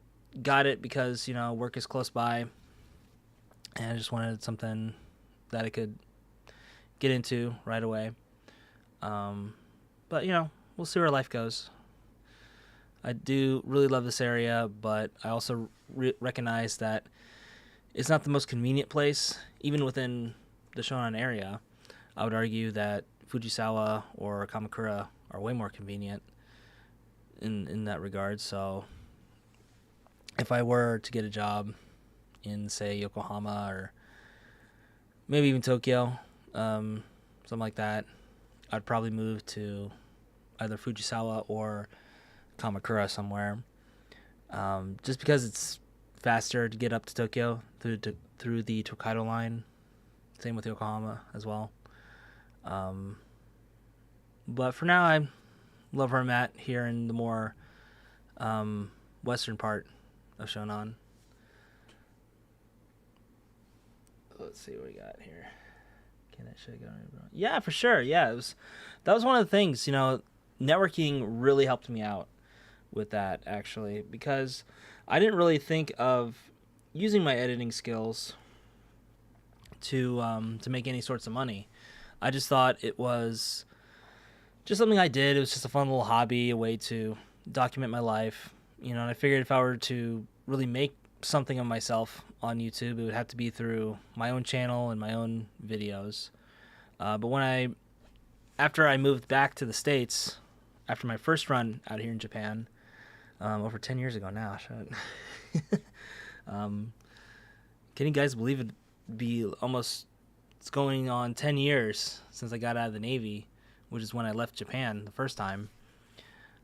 got it because, you know, work is close by, and I just wanted something that I could get into right away. But, you know, we'll see where life goes. I do really love this area, but I also recognize that it's not the most convenient place. Even within the Shonan area, I would argue that Fujisawa or Kamakura are way more convenient in that regard. So if I were to get a job in, say, Yokohama or maybe even Tokyo, something like that, I'd probably move to either Fujisawa or Kamakura somewhere, just because it's faster to get up to Tokyo through the Tokaido line. Same with Yokohama as well. But for now, I love where I'm at here in the more western part of Shonan. Let's see what we got here. Yeah, for sure. Yeah, that was one of the things, you know, networking really helped me out with that, actually, because I didn't really think of using my editing skills to make any sorts of money. I just thought it was just something I did. It was just a fun little hobby, a way to document my life, you know, and I figured if I were to really make something of myself on YouTube, it would have to be through my own channel and my own videos. But after I moved back to the States, after my first run out here in Japan, over 10 years ago now, can you guys believe it'd be it's going on 10 years since I got out of the Navy, which is when I left Japan the first time.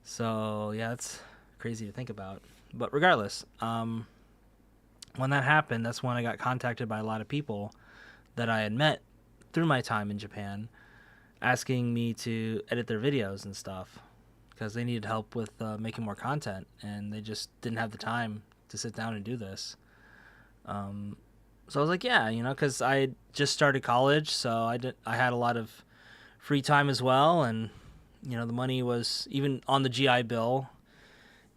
So yeah, that's crazy to think about. But regardless, when that happened, that's when I got contacted by a lot of people that I had met through my time in Japan, asking me to edit their videos and stuff because they needed help with making more content, and they just didn't have the time to sit down and do this. So I was like, yeah, you know, because I had just started college, so I had a lot of free time as well, and you know, the money was, even on the GI Bill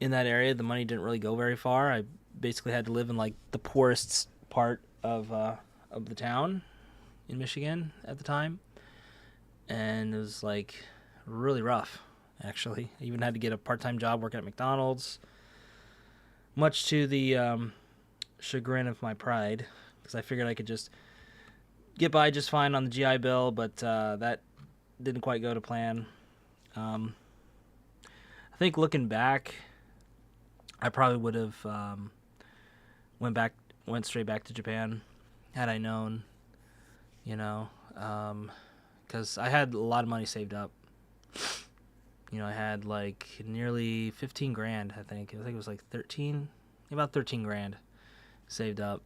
in that area, the money didn't really go very far. I basically had to live in like the poorest part of the town in Michigan at the time, and it was like really rough, actually. I even had to get a part-time job working at McDonald's, much to the chagrin of my pride, because I figured I could just get by just fine on the GI Bill, but that didn't quite go to plan. I think looking back, I probably would have went straight back to Japan had I known, you know, because I had a lot of money saved up. You know, I had like nearly 15 grand, I think. I think it was like about 13 grand saved up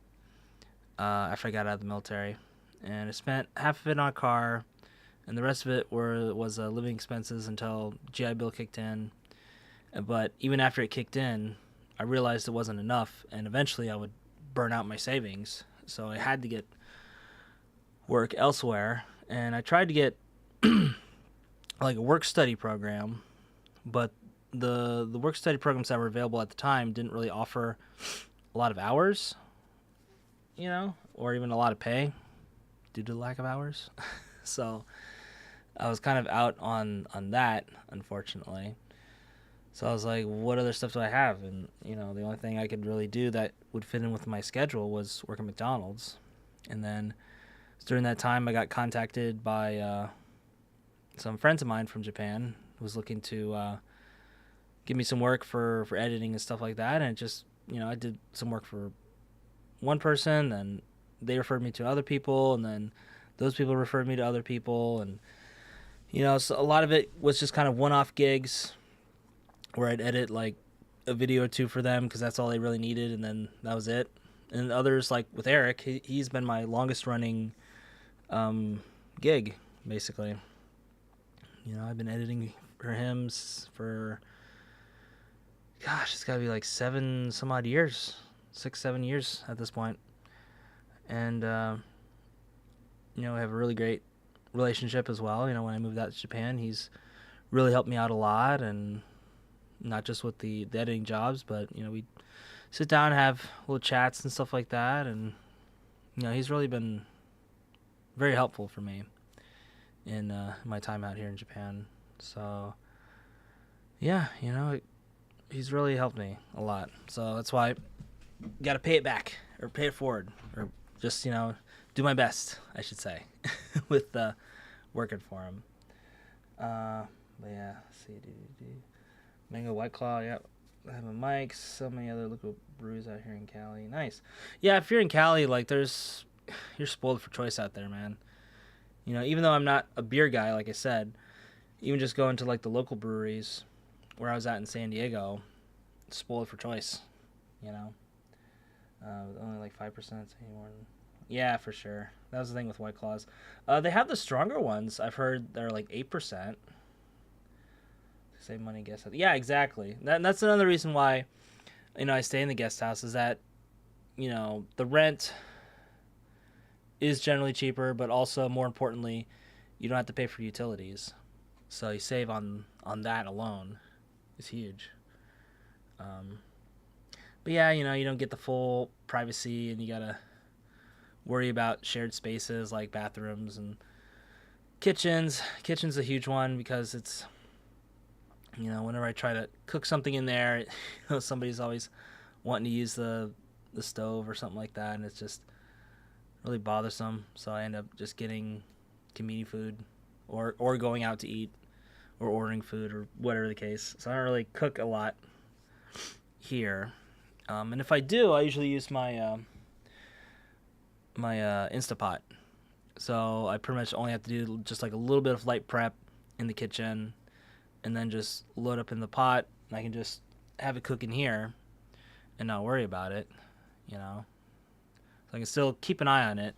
after I got out of the military. And I spent half of it on a car, and the rest of it was living expenses until GI Bill kicked in. But even after it kicked in, I realized it wasn't enough, and eventually I would burn out my savings. So I had to get work elsewhere, and I tried to get like a work-study program, but the work-study programs that were available at the time didn't really offer a lot of hours, you know, or even a lot of pay due to the lack of hours. So I was kind of out on that, unfortunately. So I was like, what other stuff do I have? And, you know, the only thing I could really do that would fit in with my schedule was work at McDonald's. And then During that time, I got contacted by some friends of mine from Japan who was looking to give me some work for editing and stuff like that. And it just, I did some work for one person, then they referred me to other people, and then those people referred me to other people. And, so a lot of it was just kind of one-off gigs where I'd edit like a video or two for them because that's all they really needed, and then that was it. And others, like with Eric, he's been my longest running gig, basically. I've been editing for him for, gosh, it's got to be like 7 some odd years, 6-7 years at this point. And, we have a really great relationship as well. When I moved out to Japan, he's really helped me out a lot, and not just with the editing jobs, but, we sit down and have little chats and stuff like that. And, he's really been very helpful for me in my time out here in Japan. So, yeah, he's really helped me a lot. So that's why I got to pay it back, or pay it forward, or just, do my best, I should say, with working for him. But yeah, let's see. Mango White Claw, yep. I have a mic, so many other local brews out here in Cali. Nice. Yeah, if you're in Cali, like, you're spoiled for choice out there, man. Even though I'm not a beer guy, like I said, even just going to, like, the local breweries where I was at in San Diego, spoiled for choice, only like 5% anymore. Yeah, for sure. That was the thing with White Claws. They have the stronger ones. I've heard they're like 8%. Save money, guest house. Yeah, exactly. That's another reason why, I stay in the guest house, is that, the rent is generally cheaper, but also, more importantly, you don't have to pay for utilities. So you save on that alone. It's huge. But yeah, you don't get the full privacy, and you gotta worry about shared spaces like bathrooms and kitchens. Kitchen's a huge one because it's, whenever I try to cook something in there, somebody's always wanting to use the stove or something like that, and it's just really bothersome. So I end up just getting community food, or going out to eat, or ordering food, or whatever the case. So I don't really cook a lot here. And if I do, I usually use my Instapot. So I pretty much only have to do just like a little bit of light prep in the kitchen, and then just load up in the pot, and I can just have it cook in here and not worry about it, So I can still keep an eye on it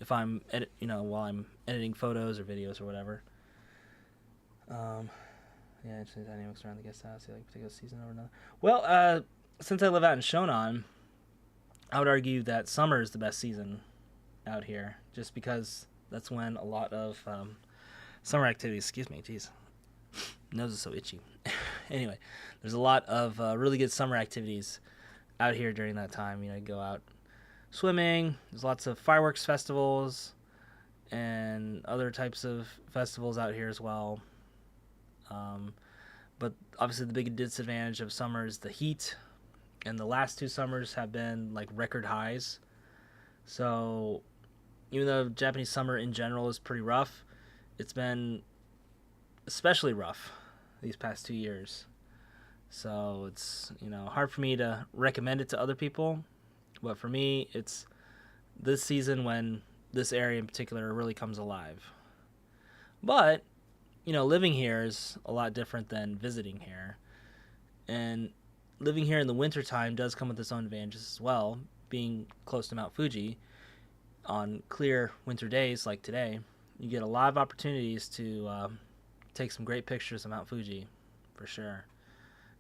if I'm while I'm editing photos or videos or whatever. Yeah, interesting dynamics around the guest house. You like particular season over another? Well, since I live out in Shonan, I would argue that summer is the best season out here, just because that's when a lot of summer activities. Excuse me, jeez, nose is so itchy. Anyway, there's a lot of really good summer activities out here during that time. You go out swimming. There's lots of fireworks festivals and other types of festivals out here as well. But obviously the big disadvantage of summer is the heat, and the last 2 summers have been like record highs. So even though Japanese summer in general is pretty rough, it's been especially rough these past 2 years. So it's, hard for me to recommend it to other people. But for me, it's this season when this area in particular really comes alive. But, living here is a lot different than visiting here. And living here in the wintertime does come with its own advantages as well. Being close to Mount Fuji, on clear winter days like today, you get a lot of opportunities to take some great pictures of Mount Fuji, for sure.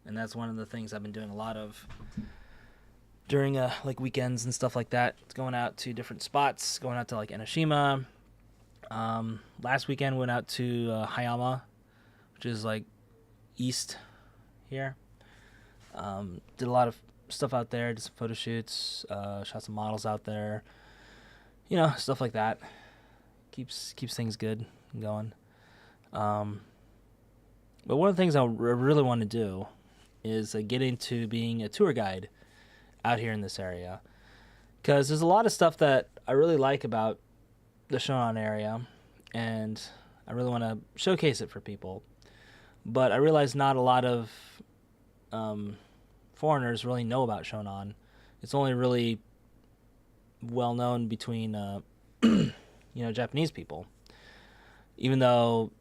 And that's one of the things I've been doing a lot of during like weekends and stuff like that. It's going out to different spots, going out to like Enoshima. Last weekend went out to Hayama, which is like east here. Did a lot of stuff out there, did some photo shoots, shot some models out there, stuff like that. Keeps things good and going. But one of the things I really want to do is get into being a tour guide out here in this area, because there's a lot of stuff that I really like about the Shonan area, and I really want to showcase it for people. But I realize not a lot of foreigners really know about Shonan. It's only really well known between Japanese people. Even though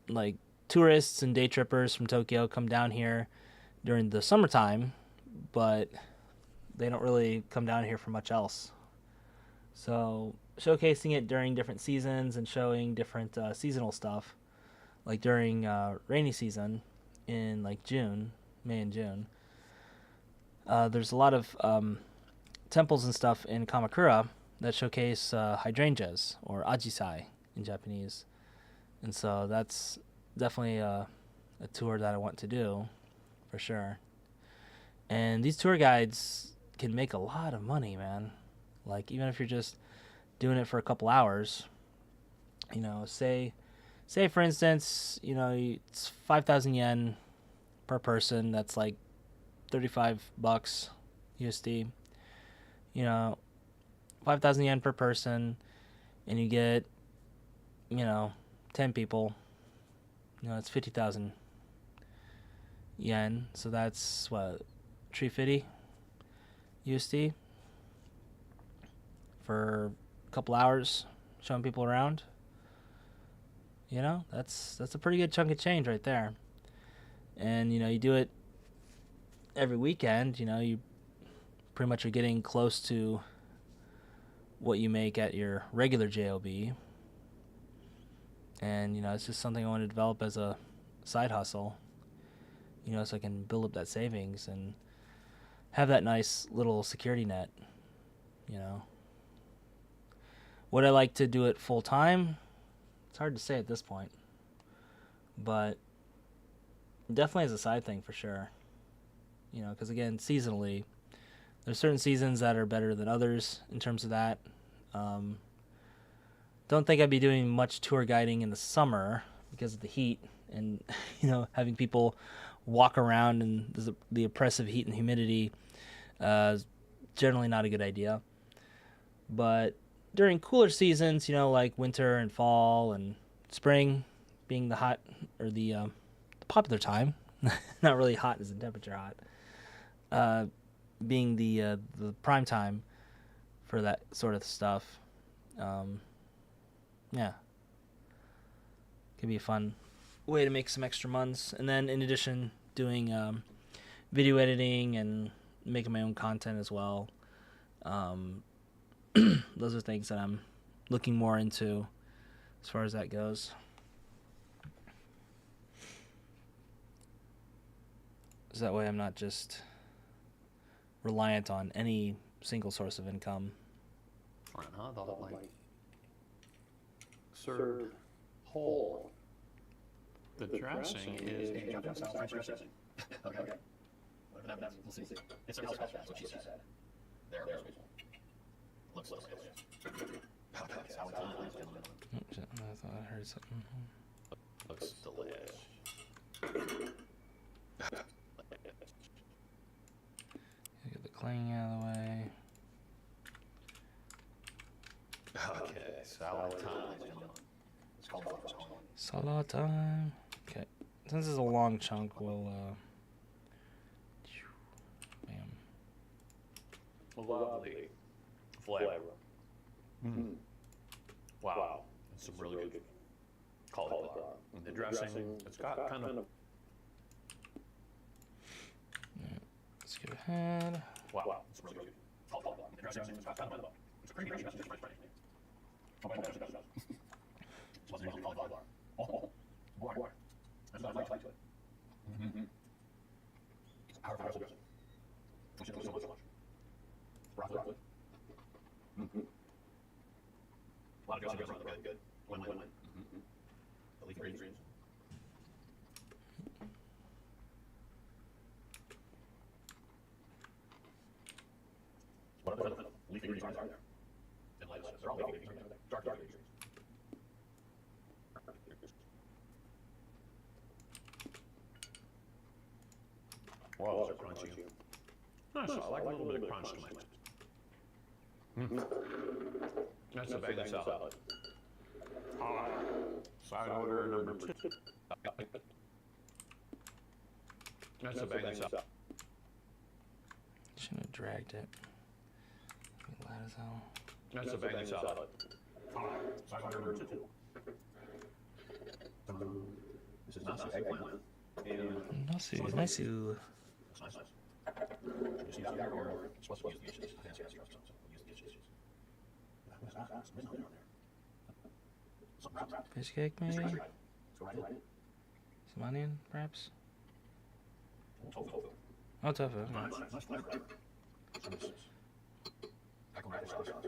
like tourists and day trippers from Tokyo come down here during the summertime, but they don't really come down here for much else. So showcasing it during different seasons and showing different seasonal stuff, like during rainy season in like May and June. There's a lot of temples and stuff in Kamakura that showcase hydrangeas, or ajisai in Japanese. And so that's definitely a tour that I want to do, for sure. And these tour guides can make a lot of money, man. Like, even if you're just doing it for a couple hours, say for instance, it's 5,000 yen per person. That's like $35 USD. 5,000 yen per person, and you get 10 people. It's 50,000 yen. So that's what, 350 USD for a couple hours showing people around. That's a pretty good chunk of change right there. And you do it every weekend. You pretty much are getting close to what you make at your regular job. And it's just something I want to develop as a side hustle, so I can build up that savings and have that nice little security net. Would I like to do it full time? It's hard to say at this point, but definitely as a side thing for sure. Because again, seasonally, there's certain seasons that are better than others in terms of that. Don't think I'd be doing much tour guiding in the summer because of the heat and having people walk around in the oppressive heat and humidity is generally not a good idea. But during cooler seasons, like winter and fall and spring being the hot or the popular time, not really hot as in temperature hot, being the prime time for that sort of stuff. Yeah, could be a fun way to make some extra months. And then in addition, doing video editing and making my own content as well. Those are things that I'm looking more into as far as that goes. So that way I'm not just reliant on any single source of income. Served whole. The dressing is. Okay. Whatever that means, we'll see. It's a that's what she said. There. Looks. Okay, how it's on. I thought I heard something. Looks delicious. Get the clanging out of the way. Okay, salad time. It's called Salad time. Okay. Since it's a long chunk, we'll bam. Lovely flavor. Mm. Wow. It's some really good cauliflower. And the dressing, it's got kind of. Yeah. Let's go ahead. Wow. It's really good cauliflower. The dressing, it's got kind of. It's pretty rich. It's pretty rich. Oh, my gosh. It's what's really cauliflower. Oh, boy. There's not much to it. Mm-hmm. It's powerful dressing. Which is so much. Broccoli. Mm-hmm. A lot of dressing goes really good. Win. Mm-hmm. The leafy greens. What other leafy greens are there? And lettuce. They're all leafy greens. Dark leafy greens. Wow, those are crunchy. Nice. I like a little bit of crunch to it. Mm-hmm. That's a bacon salad. Side order number 2. That's a bang up. Shouldn't have dragged it. Loud as hell. That's a bang salad. Side order number 2. This is nasi eggplant. And Nasu. that's nice. You see that there, or you're supposed to use the dishes. Use the dishes. Fish cake, maybe? Some onion, perhaps? Tofu. Oh, tofu. Okay. Nice flavor, right? Some radish sauce. Some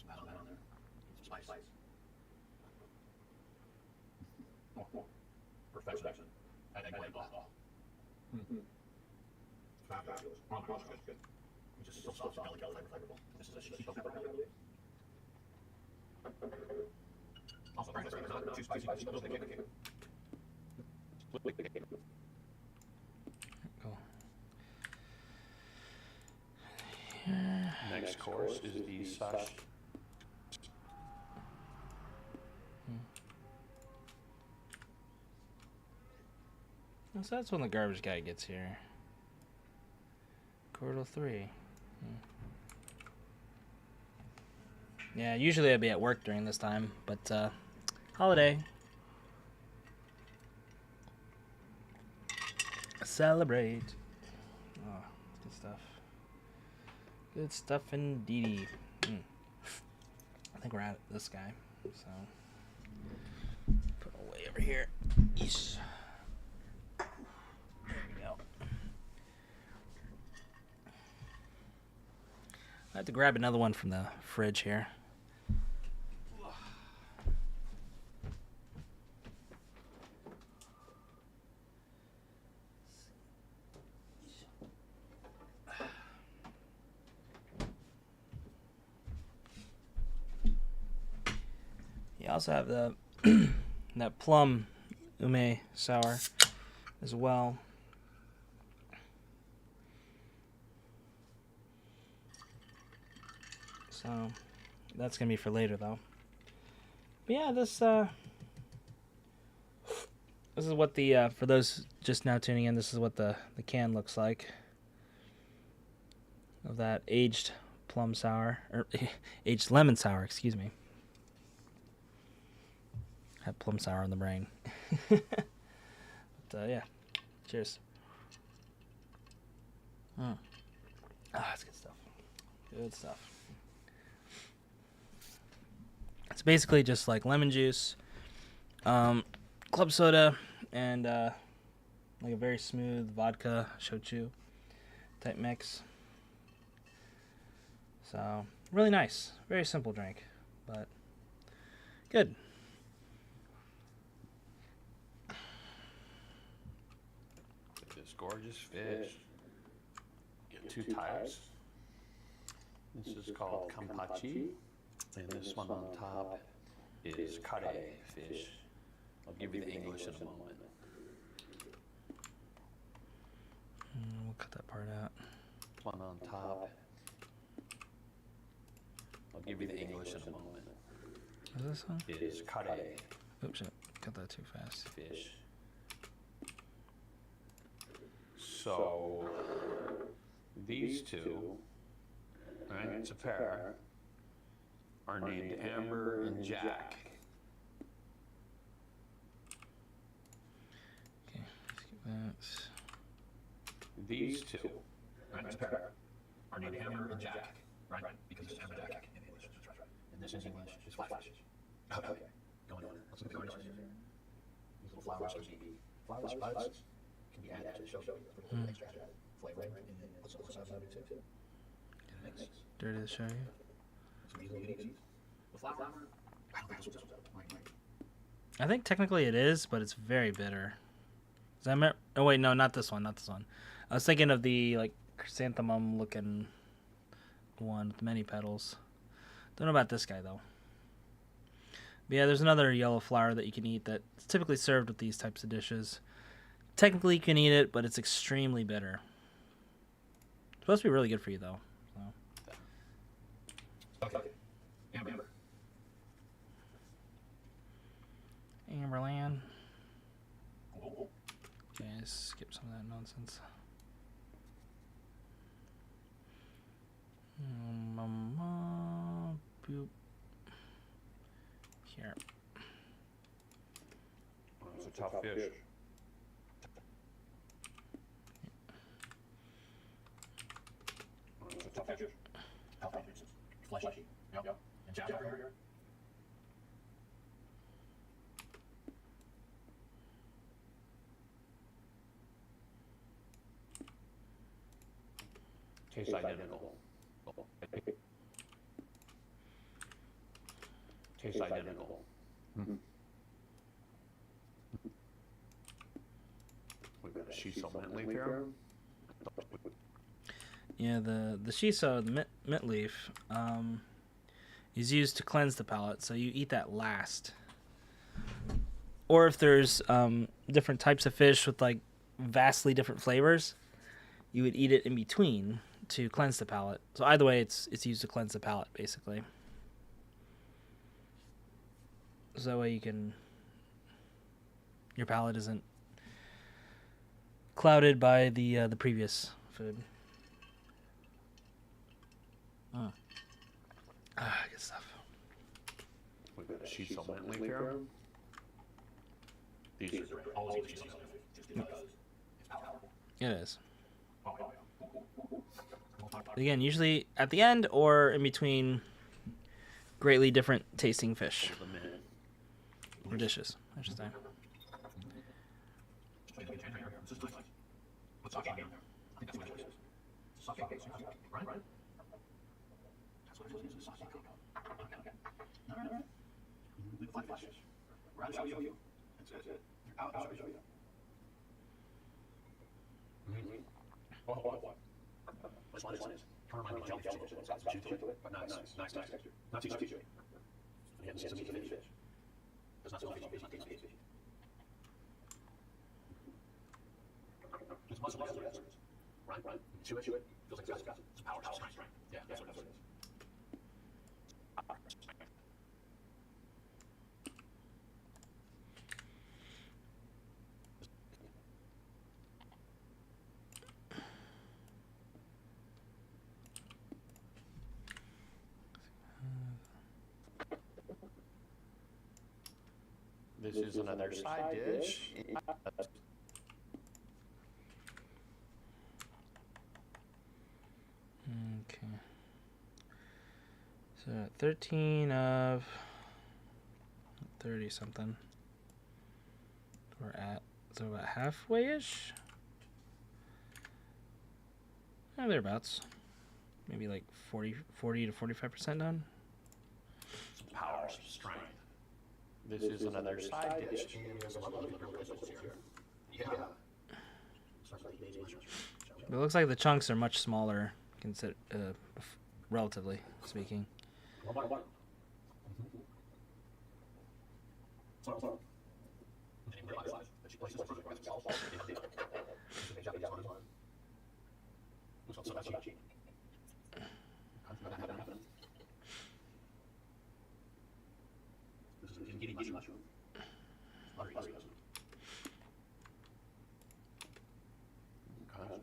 basil down there. Some spice. Oh, perfection. And eggplant broth. Fabulous. Oh my gosh, good. It's just so soft, delicate, flavorful. This is a sheep of pepper. Also very nice, not too spicy, just a little bit cake. Cool. Next course is the sash. So that's when the garbage guy gets here. Quarter 3. Yeah, usually I'd be at work during this time, but holiday. Celebrate. Oh, good stuff. Good stuff indeedy. I think we're at this guy, so put it away over here. Yeesh. There we go. I have to grab another one from the fridge here. You also have the that plum ume sour as well. So that's gonna be for later though. But yeah, this is what the for those just now tuning in, this is what the can looks like of that aged plum sour, or aged lemon sour, excuse me. Had plum sour in the brain. But yeah, cheers. That's good stuff. Good stuff. It's basically just like lemon juice, club soda, and like a very smooth vodka shochu type mix. So really nice, very simple drink, but good. This gorgeous fish. Get 2 types. This is called kampachi, and this one on top is kare fish. I'll give you the English in a moment. We'll cut that part out. One on top. I'll give you the English in a moment. What is this one? It is kare Oops, shit. Cut that too fast. fish. So these two, right, it's a pair, are named Amber and Jack. Okay, let's get that. These two, right, it's a pair, are named Amber and Jack, right, because it's Amber Jack in English, that's right. And this in English is flash. Okay, going on. Let's look at the garnishes here. These little flowers can be buds. Can be added to show extra flavor, and then let's have that too. Mix. Dirty to show you. Some easily unique. The flower, I don't think this one's right. I think technically it is, but it's very bitter. Oh wait, no, not this one. I was thinking of the like chrysanthemum looking one with many petals. Don't know about this guy though. But yeah, there's another yellow flower that you can eat that's typically served with these types of dishes. Technically you can eat it, but it's extremely bitter. It's supposed to be really good for you though. So. Okay. Amber. Timberland. Okay, skip some of that nonsense. Boop. Here. It's a tough fish. It's a tough fish. Tough fish. Fleshy. Yep. And jab here. Tastes identical. Tastes identical. Mm-hmm. We've got a shiso mint leaf here. Yeah, the shiso, the mint leaf, is used to cleanse the palate, so you eat that last. Or if there's different types of fish with like vastly different flavors, you would eat it in between to cleanse the palate. So either way, it's used to cleanse the palate, basically. So that way your palate isn't clouded by the previous food. Good stuff. We've got a shiso mint leaf here. These are all the shiso mint. It is. Again, usually at the end or in between greatly different tasting fish. Or dishes, I should say. Nice texture. Not too chewy. Again, it's a meaty fish. It's not so fishy, it's not tasty fish. It's muscle, right? Chew it. Feels like it's got some power, strength. Yeah, that's what it is. This is another side dish. Okay. So 13 of 30 something. We're at, so about halfway-ish? Thereabouts. Maybe like 40 to 45% done. Some power, some strength. This is another side dish. Yeah. But it looks like the chunks are much smaller, relatively speaking.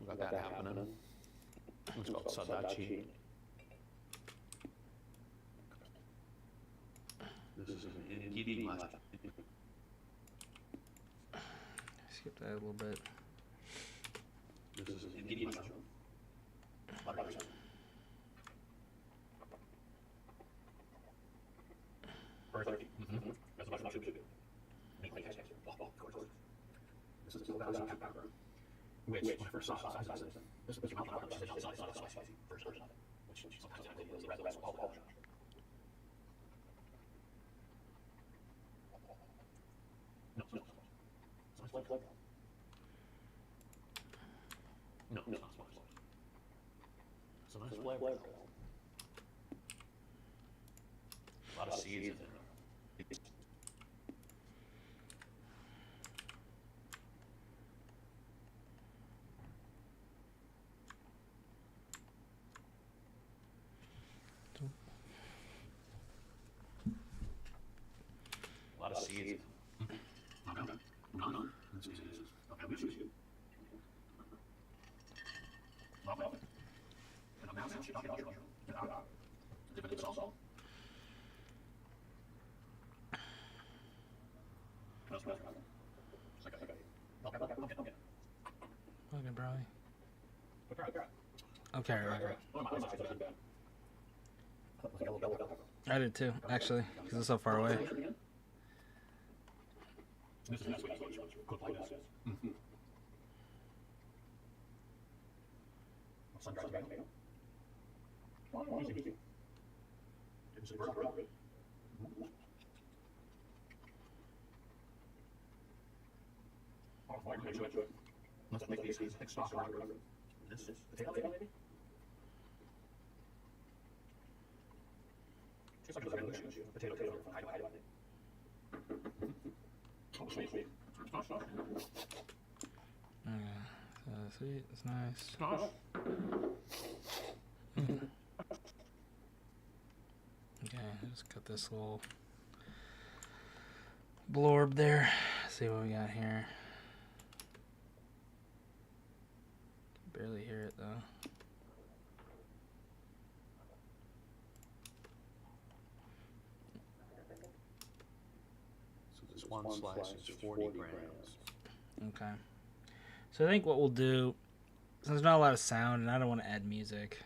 We got that happening. It's called sadachi. This is an ingidi mushroom. Skip that a little bit. This is an ingidi mushroom. Perfect. That's what mushroom should do. This is the value of pepper. Which, when I first saw this is not spicy first version of it, which sometimes I think the rest of all the No, it's not spicy. No, it's not spicy. It's a nice flavor. A lot of seeds in there. A lot of seeds. None. This is okay. We choose you. Lovely. And I'm now going to talk about your different sauce. Okay, probably. Okay, right. I did too, actually, because it's so far away. This is the way you cook like this. Sun-dried tomato. Oh, easy. It's a burger. Let's make these thick sauce around this is potato maybe? Just like a potato from Idaho. Oh, sweet. Sweet, it's nice. Okay, just cut this little blorb there. See what we got here. Barely hear it though. So this one slice is 40 grams. Okay. So I think what we'll do, since there's not a lot of sound and I don't want to add music,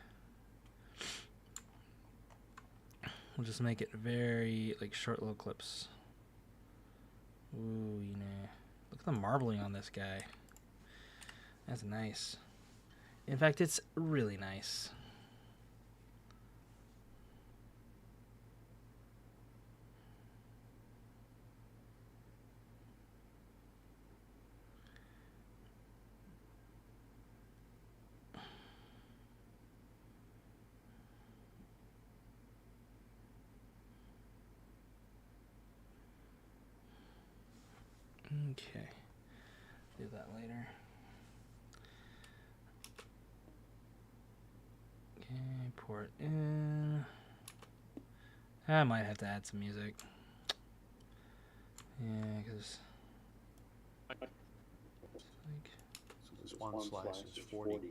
we'll just make it very like short little clips. Ooh, you know. Look at the marbling on this guy. That's nice. In fact, it's really nice. Okay. Do that later. Okay, pour it in. I might have to add some music. Yeah, because So this one slice is 40. Okay.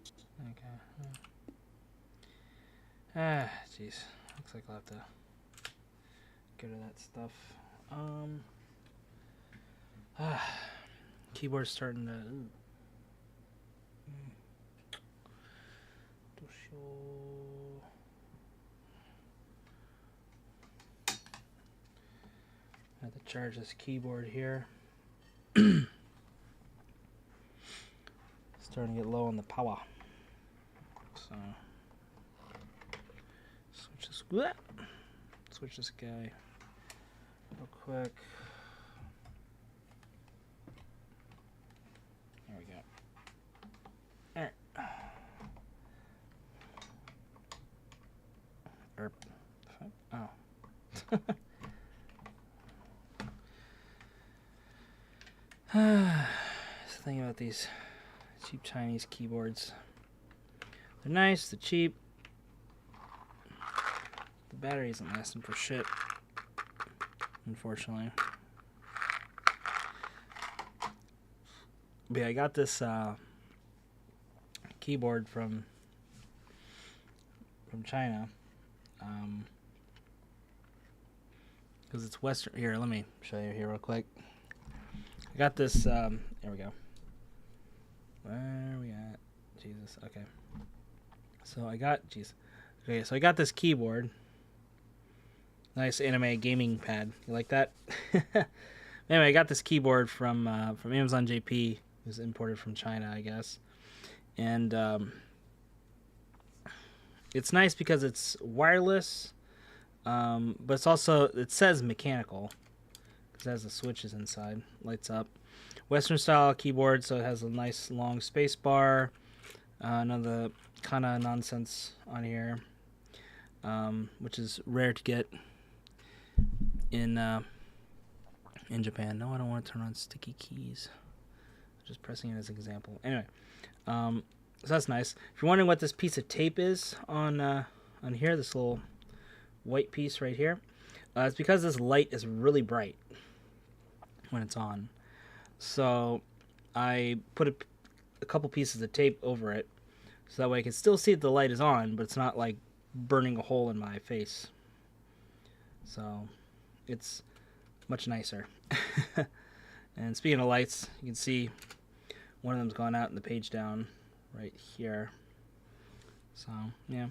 Ah, jeez. Looks like I'll have to get rid of that stuff. Keyboard's starting to. I have to charge this keyboard here. Starting to get low on the power. So switch this guy real quick. There we go. All right. Oh. Just thinking about these cheap Chinese keyboards. They're nice, they're cheap. The battery isn't lasting for shit, unfortunately. But yeah, I got this keyboard from China. Because it's Western. Here, let me show you here real quick. I got this. There we go. Where are we at? Jesus. Okay. So I got. Jeez. Okay, so I got this keyboard. Nice anime gaming pad. You like that? Anyway, I got this keyboard from Amazon JP. It was imported from China, I guess. And it's nice because it's wireless, but it's also, it says mechanical. It has the switches inside, lights up. Western style keyboard, so it has a nice long space bar. None of the kind of nonsense on here, which is rare to get in Japan. No, I don't want to turn on sticky keys. Just pressing it as an example. Anyway, so that's nice. If you're wondering what this piece of tape is on here, this little white piece right here, it's because this light is really bright when it's on. So I put a couple pieces of tape over it, so that way I can still see that the light is on, but it's not like burning a hole in my face. So it's much nicer. And speaking of lights, you can see one of them's gone out in the page down right here. So yeah,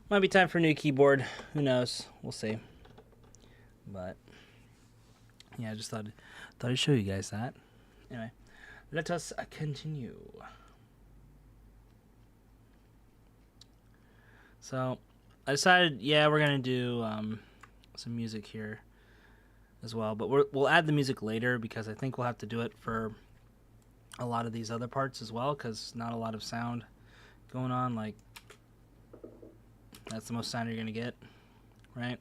might be time for a new keyboard. Who knows? We'll see. But yeah, I just thought I'd show you guys that. Anyway, let us continue. So I decided, yeah, we're gonna do some music here as well, but we'll add the music later because I think we'll have to do it for a lot of these other parts as well, because not a lot of sound going on. Like, that's the most sound you're gonna get, right?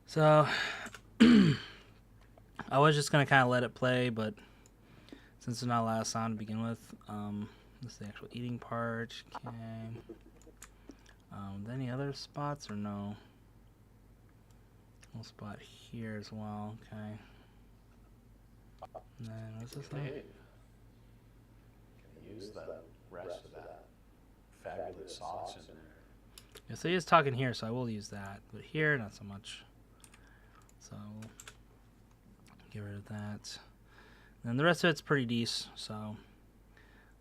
So I was just gonna kind of let it play, but since there's not a lot of sound to begin with, this is the actual eating part. Okay. Any other spots or no? Little spot here as well. Okay. And then what's this thing? Can use the rest of that fabulous sauce in there. Yeah, so he is talking here, so I will use that, but here not so much. So we'll get rid of that. And the rest of it's pretty decent, so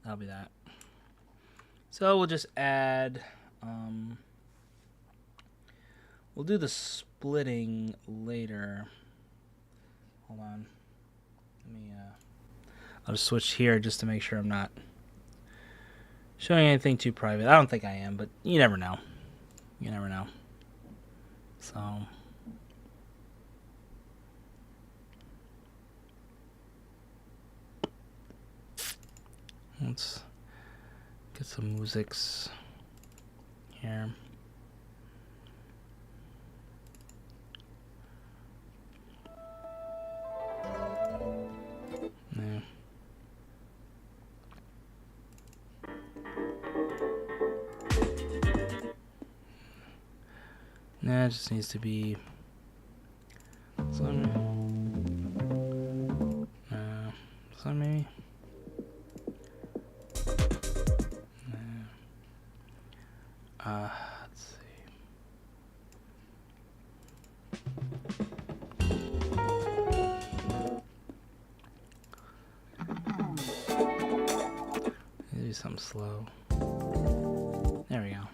that'll be that. So we'll just add. We'll do the splitting later. Hold on. Let me. I'll just switch here just to make sure I'm not showing anything too private. I don't think I am, but you never know. You never know. So. Let's get some musics here. Yeah. Nah, it just needs to be some maybe. Let's see. Maybe something slow. There we go.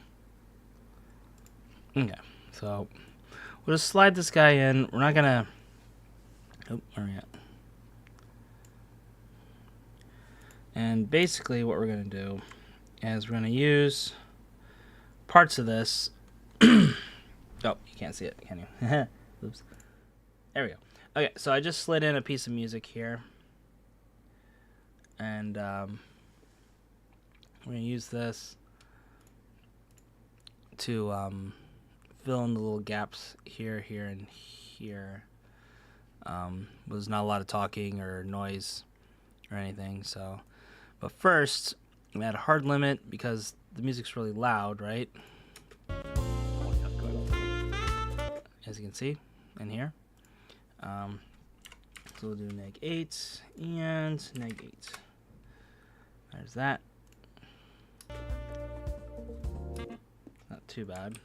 Okay, so we'll just slide this guy in. We're not gonna. Oh, where are we at? And basically, what we're gonna do is we're gonna use parts of this. Oh, you can't see it, can you? Oops. There we go. Okay, so I just slid in a piece of music here. And we're going to use this to fill in the little gaps here, here, and here. There's not a lot of talking or noise or anything. So, but first, I'm at a hard limit because the music's really loud, right? As you can see in here. So we'll do -8 and -8. There's that. Not too bad.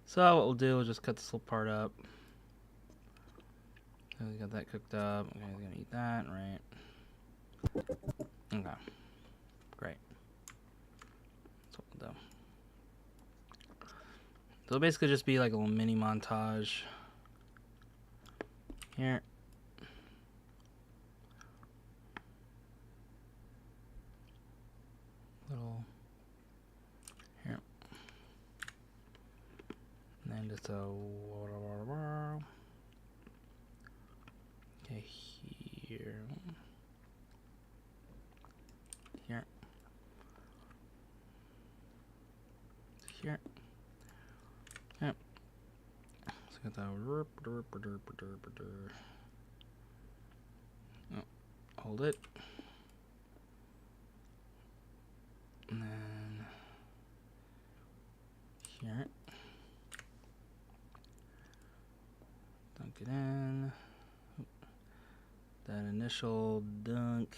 So what we'll do is just cut this little part up. So we got that cooked up. Okay, we're gonna eat that, right? Okay. Great. That's what we'll do. So it'll basically just be like a little mini montage here. Little here. And then just a okay here. Here. Here. Yep. So got that. Oh, hold it. And then here. Don't it in. That initial dunk.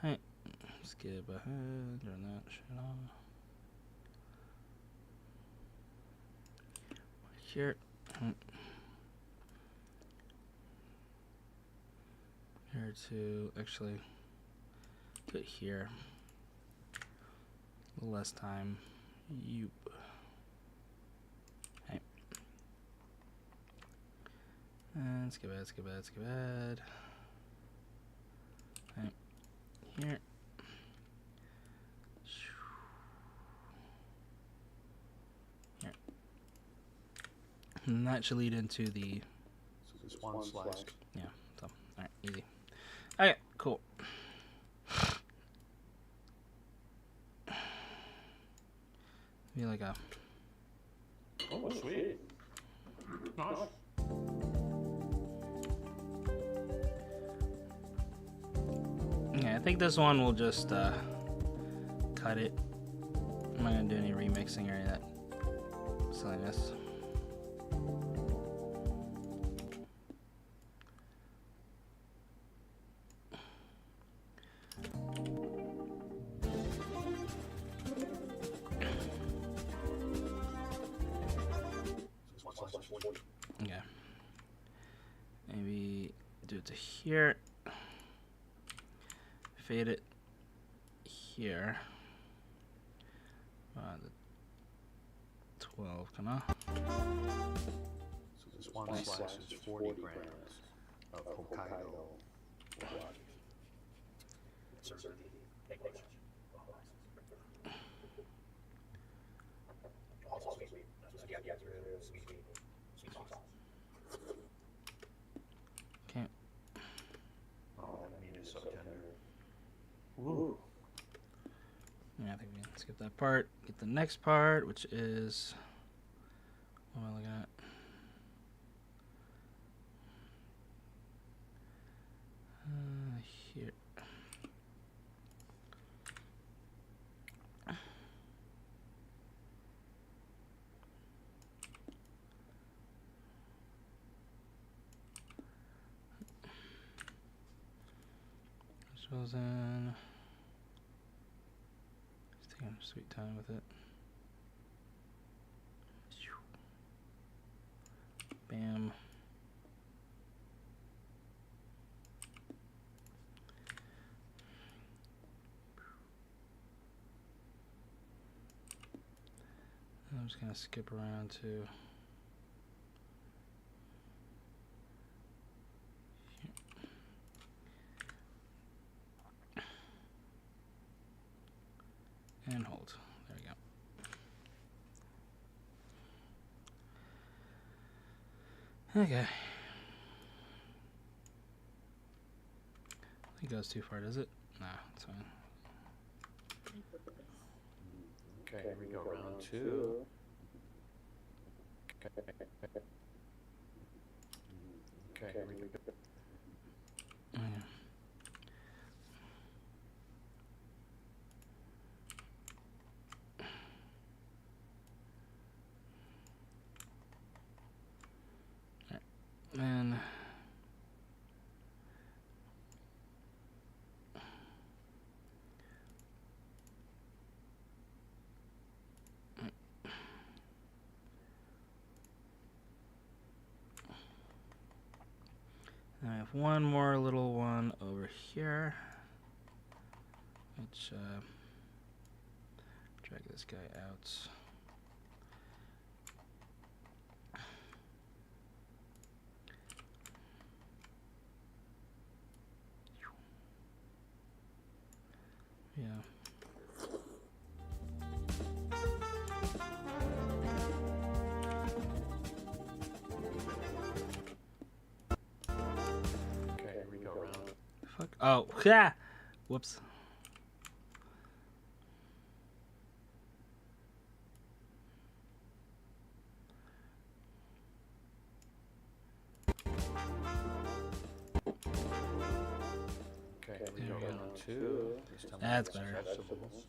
Hey, skip ahead, turn that shit on. Here. Here to actually put here. A little less time. Yoop. Hey. And skip ahead, skip ahead, skip ahead. Hey. Here. Here. And that should lead into the. So this one slash. Yeah. So, alright, easy. Okay, cool. Be like a. Oh, sweet. Nice. Yeah, I think this one will just cut it. I'm not gonna do any remixing or any of that silliness. Okay. Maybe do it to here. Fade it here. The 12 kana. So this one slash is 40 grams of Hokkaido wagyu. Okay. Oh, that meat is so tender. Ooh. Yeah, I think we can skip that part. Get the next part, which is. What am I looking at? Here. Chosen. Just taking a sweet time with it. Bam. I'm just gonna skip around to. And hold. There we go. Okay. I think it goes too far, does it? Nah, it's fine. Okay, here we go, round two. Okay, here we go. Okay. And I have one more little one over here, which drag this guy out. Yeah. Okay, here we go, round. Fuck. Oh, yeah. Whoops. Okay, here we There go, we go. round two. This time That's we have better. vegetables.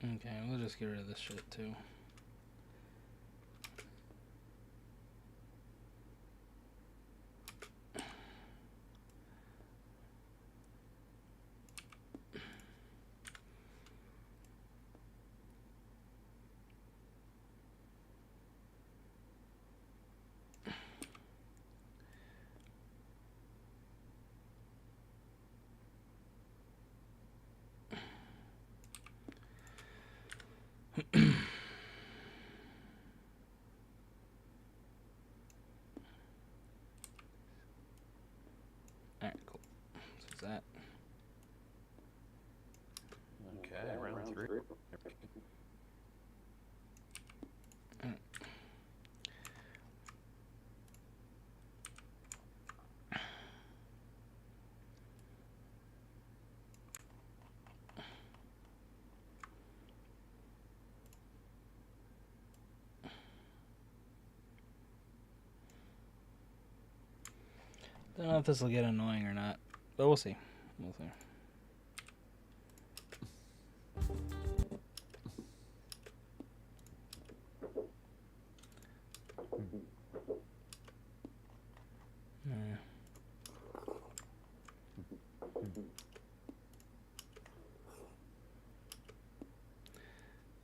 Okay, we'll just get rid of this shit too. Alright, cool. So that. Okay, round 3. Don't know if this will get annoying or not, but we'll see. We'll see.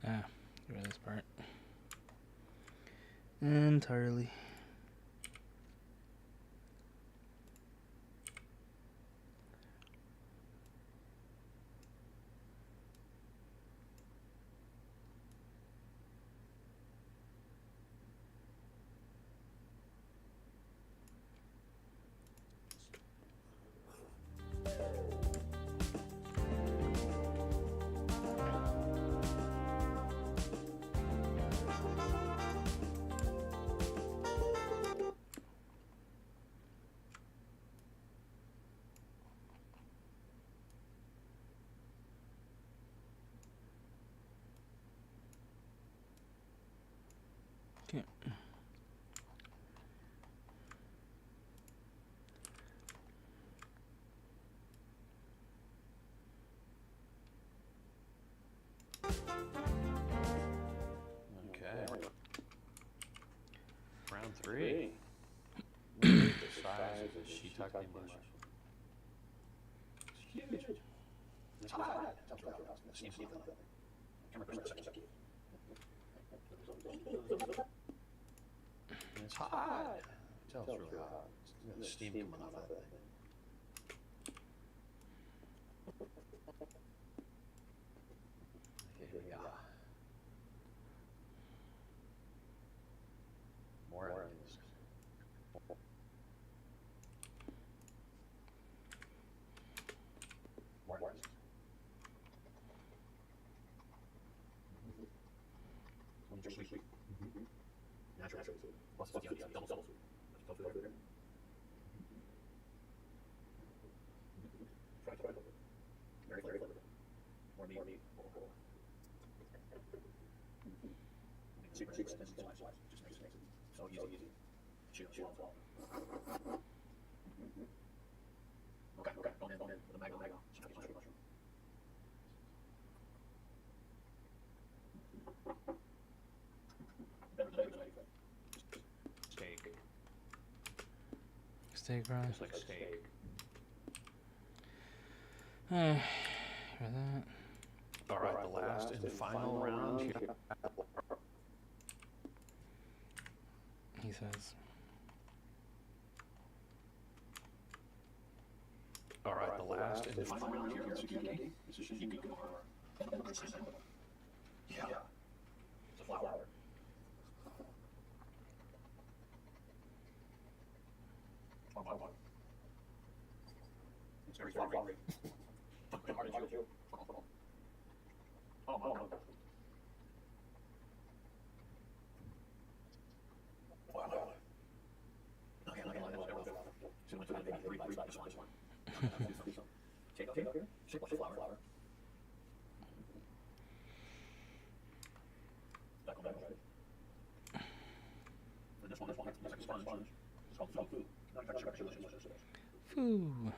Get rid of this part entirely. Okay. Okay. Round 3. The size of the shiitake mushroom. It's huge. It's hot. Steam something. Camera for a second. It's hot. Tell it's really hot. There's steam coming off that thing. Yeah. More onions. More onions. Sweet. Natural sweet. What's the idea? Double sweet. Double sweet. Try. Very flavorful. More meat. Super slice. Just makes it so easy. Chew on top. Okay. Going in with a mango. Shiitake mushroom. Steak fries. Just like steak. For that. Alright, the last and final round here. He says. Alright, the last and final round here. This is Yuki. Yeah. It's a flower. It's very flowery. Hard to chew. Oh. Wow. Okay, look at that. Take out here. Shape like a flower. Back on, right? And this one, it's like a sponge. It's called food. Foo.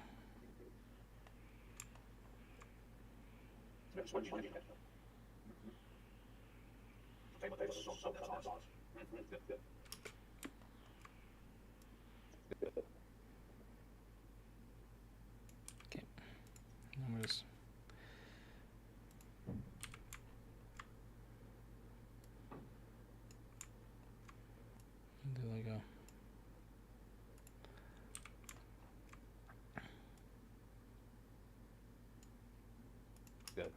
It's spongy. Take that sauce. Good. Okay. I'm just do like a Good.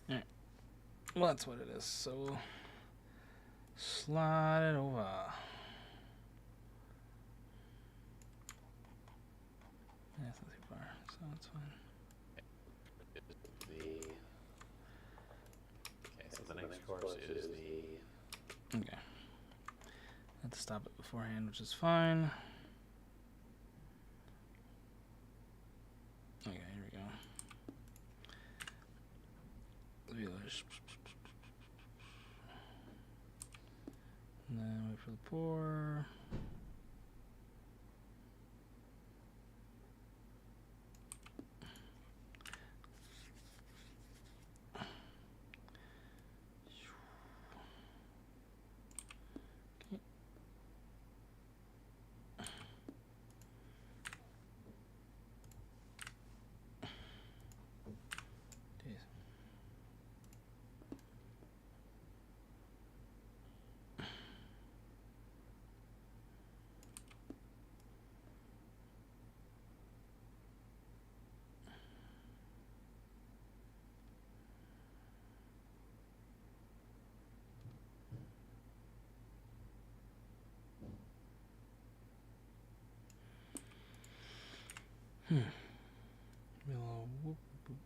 Alright. Well, that's what it is. So we'll slide it over. Yeah, it's not too far, so that's fine. So the next course is the... Okay. I had to stop it beforehand, which is fine. Okay, here we go. And then wait for the pour. Maybe a little whoop, whoop.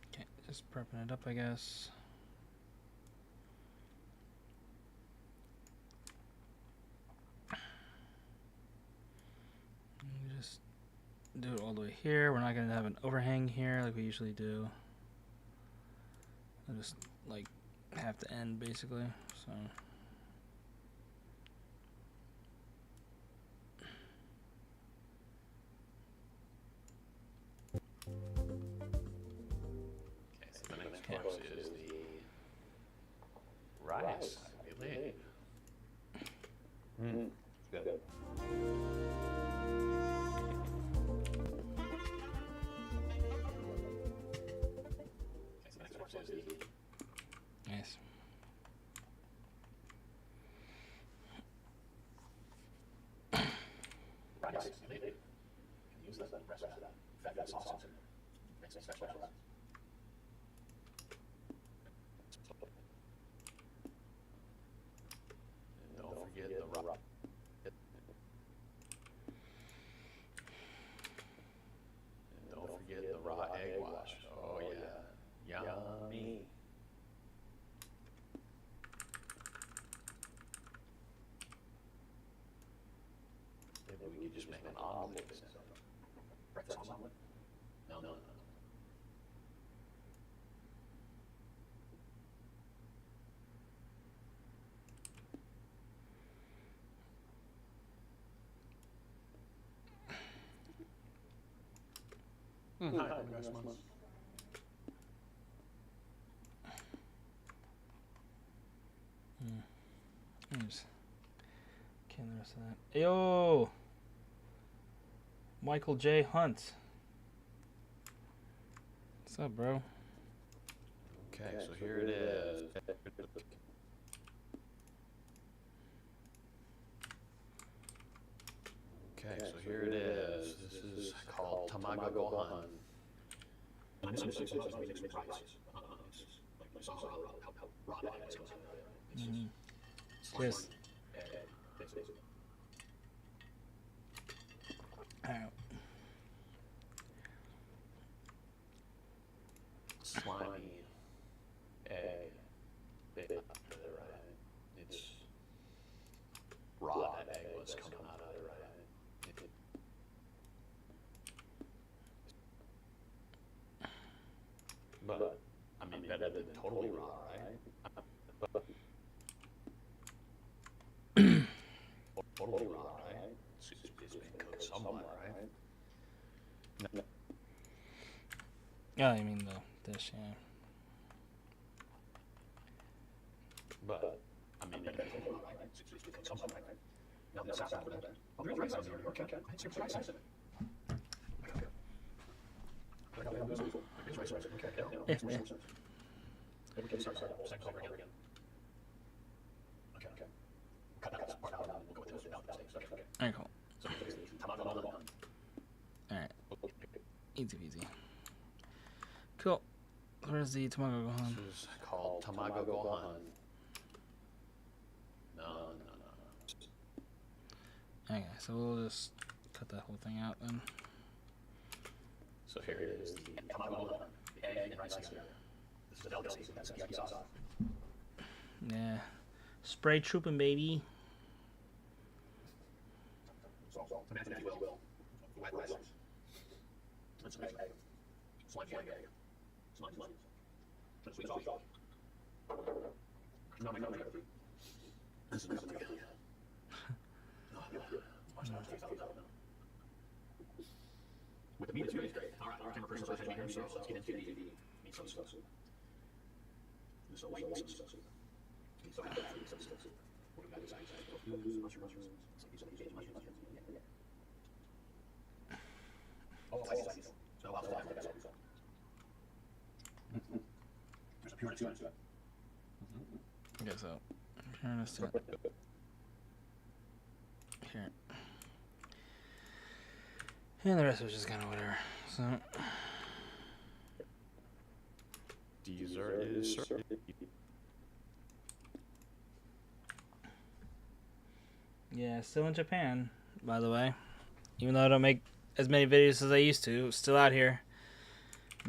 Okay, just prepping it up, I guess. And just do it all the way here. We're not going to have an overhang here like we usually do. I'll just like have to end basically. So the next course is the rice, I believe. Good. The next course is the... nice. rice, I believe. Use the rest of that sauce in there. Makes it special. And don't forget the raw. And don't forget the raw egg wash. Oh yeah, yummy. Maybe we could just make an omelet. Breakfast omelet? No. Hi, Congressman. Just can the rest of that. Yo, Michael J. Hunt. What's up, bro? Okay, so here it is. Okay, so here it is. This is called Tamago Gohan. Yes. Alright. But, I mean, better than totally raw, right? Totally raw, right? It's been cooked somewhat, right? Oh, I mean the dish, yeah. But, I mean, better than totally raw, right? It's been cooked somewhat, right? Now, that's not that. Oh, there's rice out there. Okay. It's rice in it. Alright, cool. Alright. Easy peasy. Cool. Where's the tamago gohan? This is called Tamago Gohan. No. Okay, so we'll just cut that whole thing out then. So here it is, the Tamago Gohan, the egg and rice together. This is a delicacy, that's yaki sauce. Yeah. Spray trooping, baby. So imagine, if you will, wet rice. That's an egg. Slime egg. Slime. That's sweet sauce. No. This is pretty good. With the meat, it's really great. All right, I'm a person who here, so let's get into the meat soup. This is a white meat soup. So half of the soup. What we got inside? Mushrooms. Some Asian mushrooms. Oh, I see. So I'll fly like that. There's a pureness to it. Okay, so pureness to it. Here. And the rest was just kind of whatever. So. Dessert is served. Yeah, still in Japan, by the way. Even though I don't make as many videos as I used to, still out here.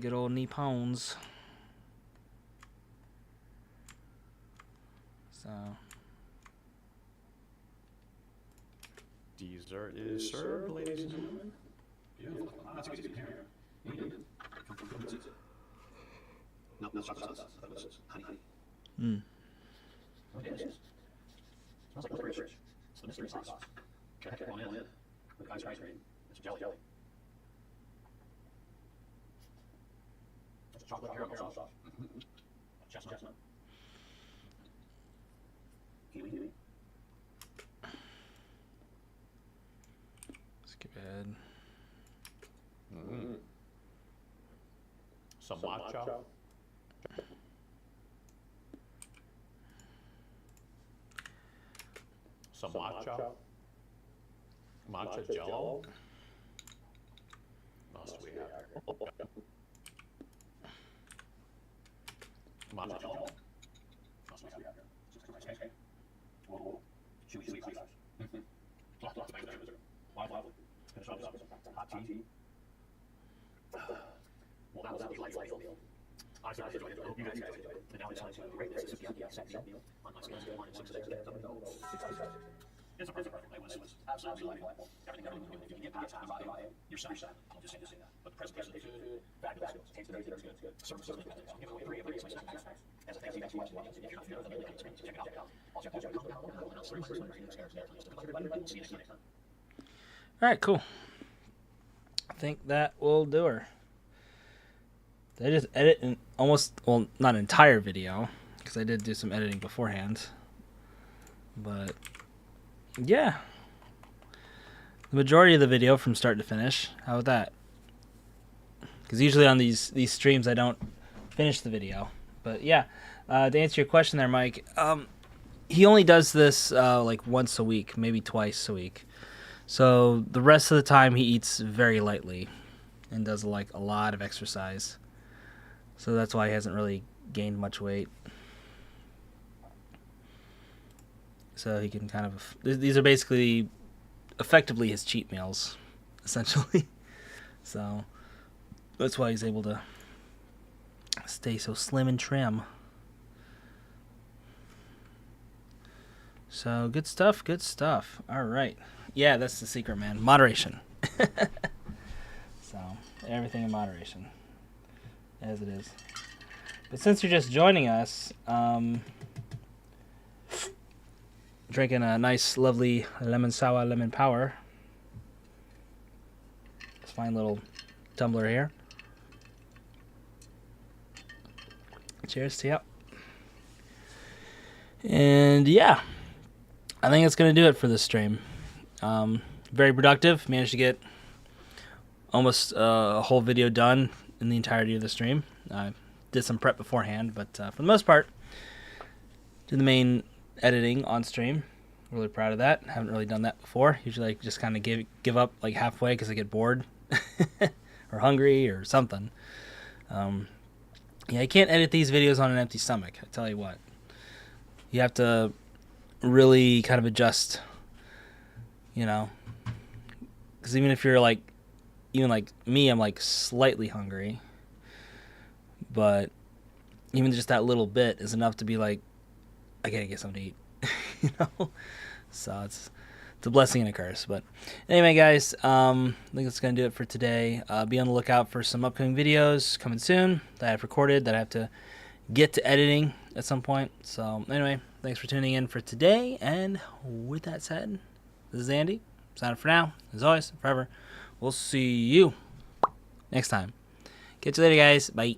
Good old Nippons. So. Dessert is served, ladies and gentlemen. Beautiful. That's good to hear. No, chocolate sauce. That was honey. Mm. Oh, it is. Smells like licorice. It's the mystery sauce. Check it on in. With ice cream. It's jelly. It's a chocolate caramel sauce. Chestnut. Kiwi. Skip ahead. Some matcha. Some matcha jello. Must we have matcha jello? Must we have chewy sauce. Lots of flavors. Lovely. Finish off with some hot tea. Well, that was a delightful meal. I hope you guys enjoyed it. And now it's time to rate this yaki set meal on my scale of 1 to 6 days. It's a perfect night. It was absolutely delightful. Everything. If you can get past time by your side, I'll just say that. But the presentation is fabulous. Tastes very good. Service is good. Give away free snacks. As a thank you for watching. If you're not familiar with the video, check it out. Also, check out see you next time. Alright, cool. I think that will do her. Did I just edit an not an entire video, because I did do some editing beforehand. But, yeah. The majority of the video from start to finish. How about that? Because usually on these streams I don't finish the video. But, yeah. To answer your question there, Mike, he only does this like once a week, maybe twice a week. So the rest of the time he eats very lightly and does like a lot of exercise. So that's why he hasn't really gained much weight. So he can kind of... These are basically effectively his cheat meals, essentially. So that's why he's able to stay so slim and trim. So good stuff. All right. Yeah, that's the secret, man. Moderation. So everything in moderation. As it is. But since you're just joining us, drinking a nice, lovely lemon sour, lemon power. This fine little tumbler here. Cheers to you. And yeah, I think that's going to do it for this stream. Very productive. Managed to get almost a whole video done in the entirety of the stream. I did some prep beforehand, but for the most part, did the main editing on stream. Really proud of that. Haven't really done that before. Usually I just kind of give up like halfway because I get bored or hungry or something. Yeah, I can't edit these videos on an empty stomach. I tell you what. You have to really kind of adjust, you know, because even if you're like, even like me, I'm like slightly hungry, but even just that little bit is enough to be like, I gotta get something to eat, you know. So it's a blessing and a curse. But anyway, guys, I think that's gonna do it for today. Be on the lookout for some upcoming videos coming soon that I've recorded that I have to get to editing at some point. So anyway, thanks for tuning in for today. And with that said, this is Andy. Signing for now. As always, forever. We'll see you next time. Catch you later, guys. Bye.